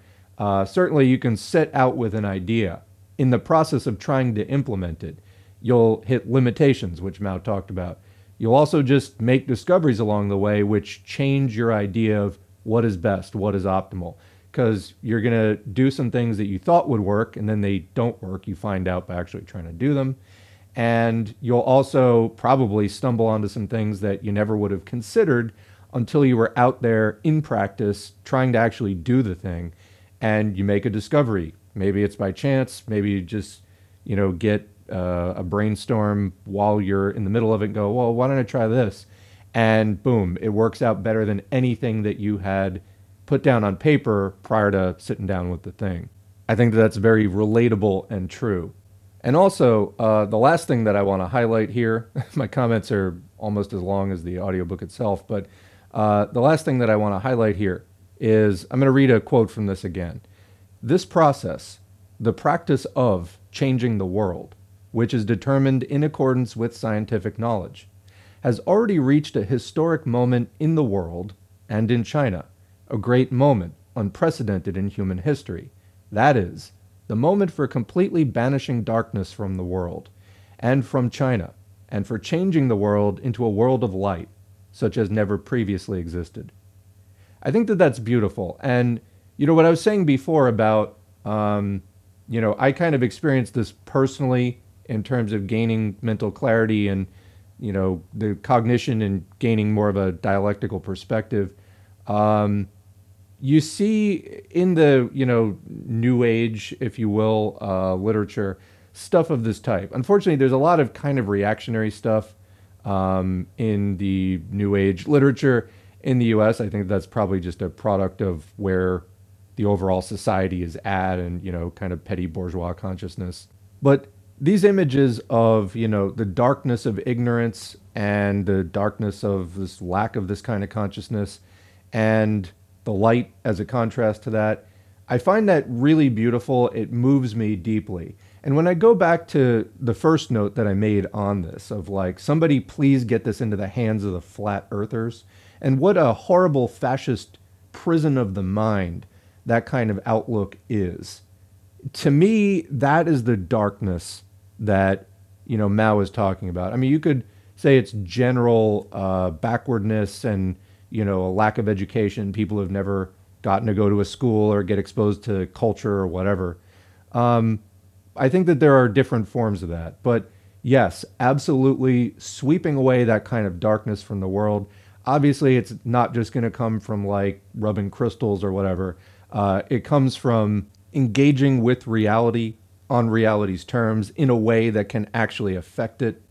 certainly you can set out with an idea. In the process of trying to implement it, you'll hit limitations, which Mao talked about. You'll also just make discoveries along the way which change your idea of what is best, what is optimal. Because you're going to do some things that you thought would work, and then they don't work. You find out by actually trying to do them. And you'll also probably stumble onto some things that you never would have considered until you were out there in practice trying to actually do the thing. And you make a discovery. Maybe it's by chance. Maybe you just, get a brainstorm while you're in the middle of it and go, well, why don't I try this? And boom, it works out better than anything that you had put down on paper prior to sitting down with the thing. I think that's very relatable and true. And also, the last thing that I want to highlight here, my comments are almost as long as the audiobook itself, but the last thing that I want to highlight here is I'm going to read a quote from this again. This process, the practice of changing the world, which is determined in accordance with scientific knowledge, has already reached a historic moment in the world and in China, a great moment unprecedented in human history. That is, the moment for completely banishing darkness from the world and from China, and for changing the world into a world of light, such as never previously existed. I think that that's beautiful. And, what I was saying before about, I kind of experienced this personally in terms of gaining mental clarity and, the cognition and gaining more of a dialectical perspective. You see in the, new age, if you will, literature, stuff of this type. Unfortunately, there's a lot of kind of reactionary stuff in the new age literature in the US. I think that's probably just a product of where the overall society is at and, kind of petty bourgeois consciousness. But these images of, the darkness of ignorance and the darkness of this lack of this kind of consciousness and the light as a contrast to that, I find that really beautiful. It moves me deeply. And when I go back to the first note that I made on this of like, somebody please get this into the hands of the flat earthers, and what a horrible fascist prison of the mind that kind of outlook is. To me, that is the darkness that, Mao is talking about. I mean, you could say it's general backwardness and, a lack of education. People have never gotten to go to a school or get exposed to culture or whatever. I think that there are different forms of that. But yes, absolutely sweeping away that kind of darkness from the world. Obviously, it's not just going to come from like rubbing crystals or whatever. It comes from engaging with reality on reality's terms in a way that can actually affect it.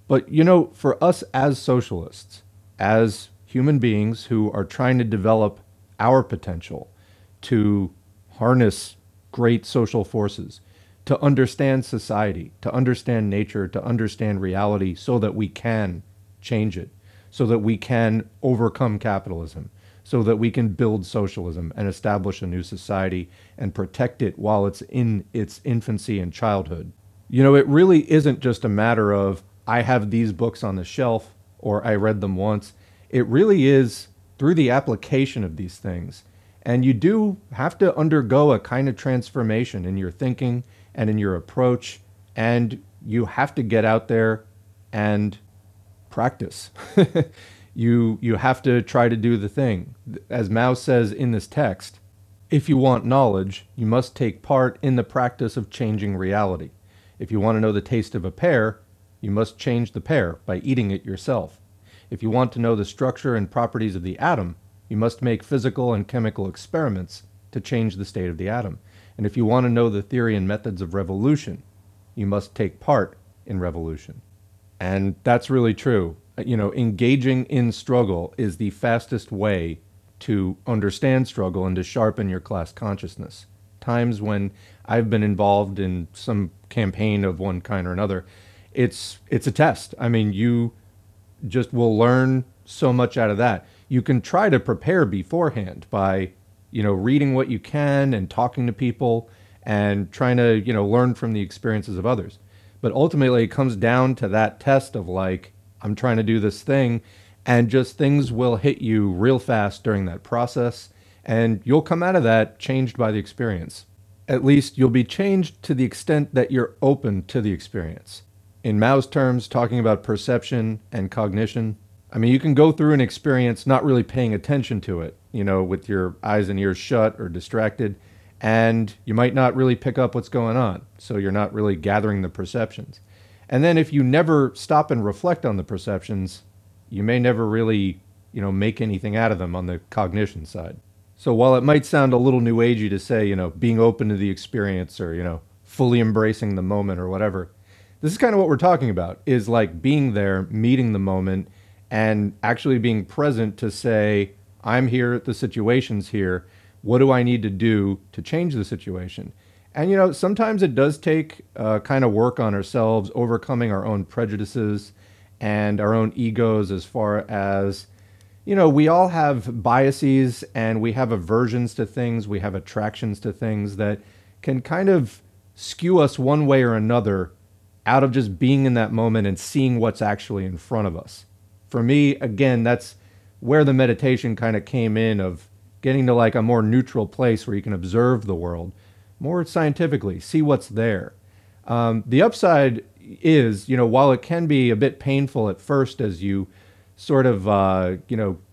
But, for us as socialists, as human beings who are trying to develop our potential to harness great social forces, to understand society, to understand nature, to understand reality so that we can change it, so that we can overcome capitalism, so that we can build socialism and establish a new society and protect it while it's in its infancy and childhood. It really isn't just a matter of, I have these books on the shelf or I read them once. It really is through the application of these things. And you do have to undergo a kind of transformation in your thinking and in your approach. And you have to get out there and practice. You have to try to do the thing. As Mao says in this text, if you want knowledge, you must take part in the practice of changing reality. If you want to know the taste of a pear, you must change the pear by eating it yourself. If you want to know the structure and properties of the atom, you must make physical and chemical experiments to change the state of the atom. And if you want to know the theory and methods of revolution, you must take part in revolution. And that's really true. Engaging in struggle is the fastest way to understand struggle and to sharpen your class consciousness. Times when I've been involved in some campaign of one kind or another, it's a test. I mean, you just will learn so much out of that. You can try to prepare beforehand by, reading what you can and talking to people and trying to, learn from the experiences of others. But ultimately it comes down to that test of like, I'm trying to do this thing, and just things will hit you real fast during that process. And you'll come out of that changed by the experience. At least you'll be changed to the extent that you're open to the experience. In Mao's terms, talking about perception and cognition, I mean, you can go through an experience not really paying attention to it, with your eyes and ears shut or distracted, and you might not really pick up what's going on. So you're not really gathering the perceptions. And then if you never stop and reflect on the perceptions, you may never really, make anything out of them on the cognition side. So while it might sound a little new agey to say, being open to the experience or, fully embracing the moment or whatever, this is kind of what we're talking about, is like being there, meeting the moment, and actually being present to say, I'm here, the situation's here, what do I need to do to change the situation? And, sometimes it does take kind of work on ourselves, overcoming our own prejudices and our own egos as far as, we all have biases and we have aversions to things, we have attractions to things that can kind of skew us one way or another out of just being in that moment and seeing what's actually in front of us. For me, again, that's where the meditation kind of came in, of getting to like a more neutral place where you can observe the world more scientifically, see what's there. The upside is, while it can be a bit painful at first as you sort of,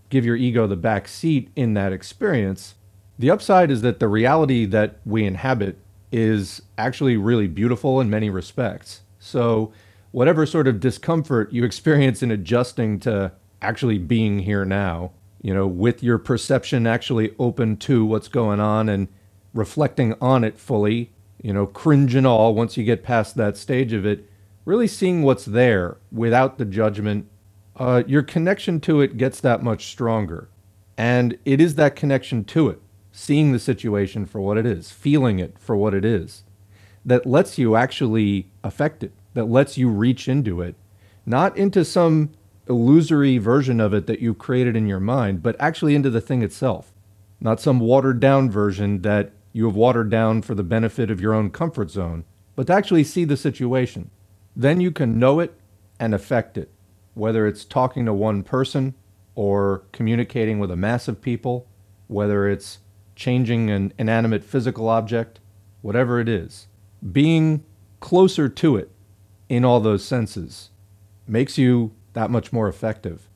give your ego the back seat in that experience, the upside is that the reality that we inhabit is actually really beautiful in many respects. So whatever sort of discomfort you experience in adjusting to actually being here now, with your perception actually open to what's going on and reflecting on it fully, cringe and all, once you get past that stage of it, really seeing what's there without the judgment, your connection to it gets that much stronger. And it is that connection to it, seeing the situation for what it is, feeling it for what it is, that lets you actually affect it, that lets you reach into it, not into some illusory version of it that you created in your mind, but actually into the thing itself, not some watered down version that you have watered down for the benefit of your own comfort zone, but to actually see the situation. Then you can know it and affect it, whether it's talking to one person or communicating with a mass of people, whether it's changing an inanimate physical object, whatever it is. Being closer to it in all those senses makes you that much more effective.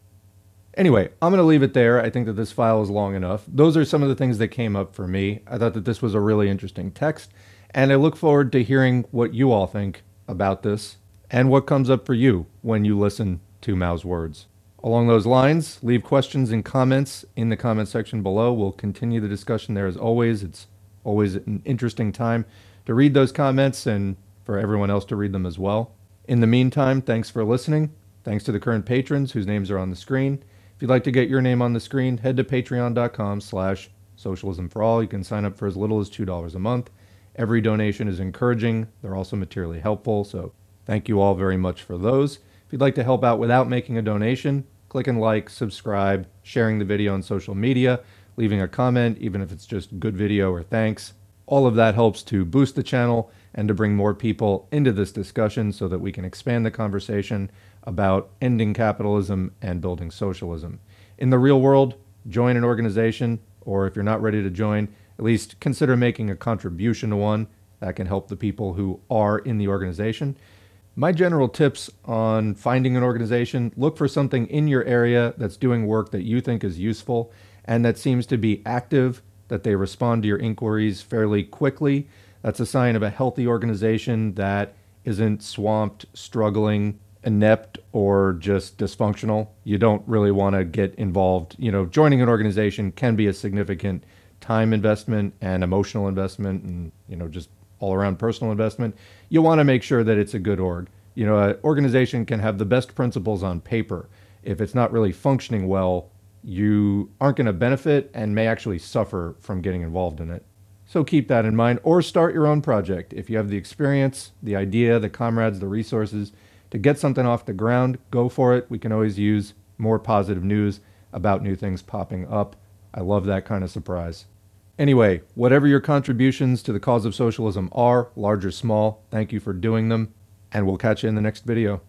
Anyway, I'm going to leave it there. I think that this file is long enough. Those are some of the things that came up for me. I thought that this was a really interesting text, and I look forward to hearing what you all think about this and what comes up for you when you listen to Mao's words. Along those lines, leave questions and comments in the comment section below. We'll continue the discussion there as always. It's always an interesting time to read those comments and for everyone else to read them as well. In the meantime, thanks for listening. Thanks to the current patrons whose names are on the screen. If you'd like to get your name on the screen, head to patreon.com/socialismforall. You can sign up for as little as $2 a month. Every donation is encouraging. They're also materially helpful, so thank you all very much for those. If you'd like to help out without making a donation, click and like, subscribe, sharing the video on social media, leaving a comment, even if it's just good video or thanks. All of that helps to boost the channel and to bring more people into this discussion so that we can expand the conversation about ending capitalism and building socialism. In the real world, join an organization, or if you're not ready to join, at least consider making a contribution to one. That can help the people who are in the organization. My general tips on finding an organization: look for something in your area that's doing work that you think is useful and that seems to be active, that they respond to your inquiries fairly quickly. That's a sign of a healthy organization that isn't swamped, struggling, inept, or just dysfunctional. You don't really want to get involved. Joining an organization can be a significant time investment and emotional investment and, just all around personal investment. You want to make sure that it's a good org. An organization can have the best principles on paper. If it's not really functioning well, you aren't going to benefit and may actually suffer from getting involved in it. So keep that in mind, or start your own project. If you have the experience, the idea, the comrades, the resources to get something off the ground, go for it. We can always use more positive news about new things popping up. I love that kind of surprise. Anyway, whatever your contributions to the cause of socialism are, large or small, thank you for doing them, and we'll catch you in the next video.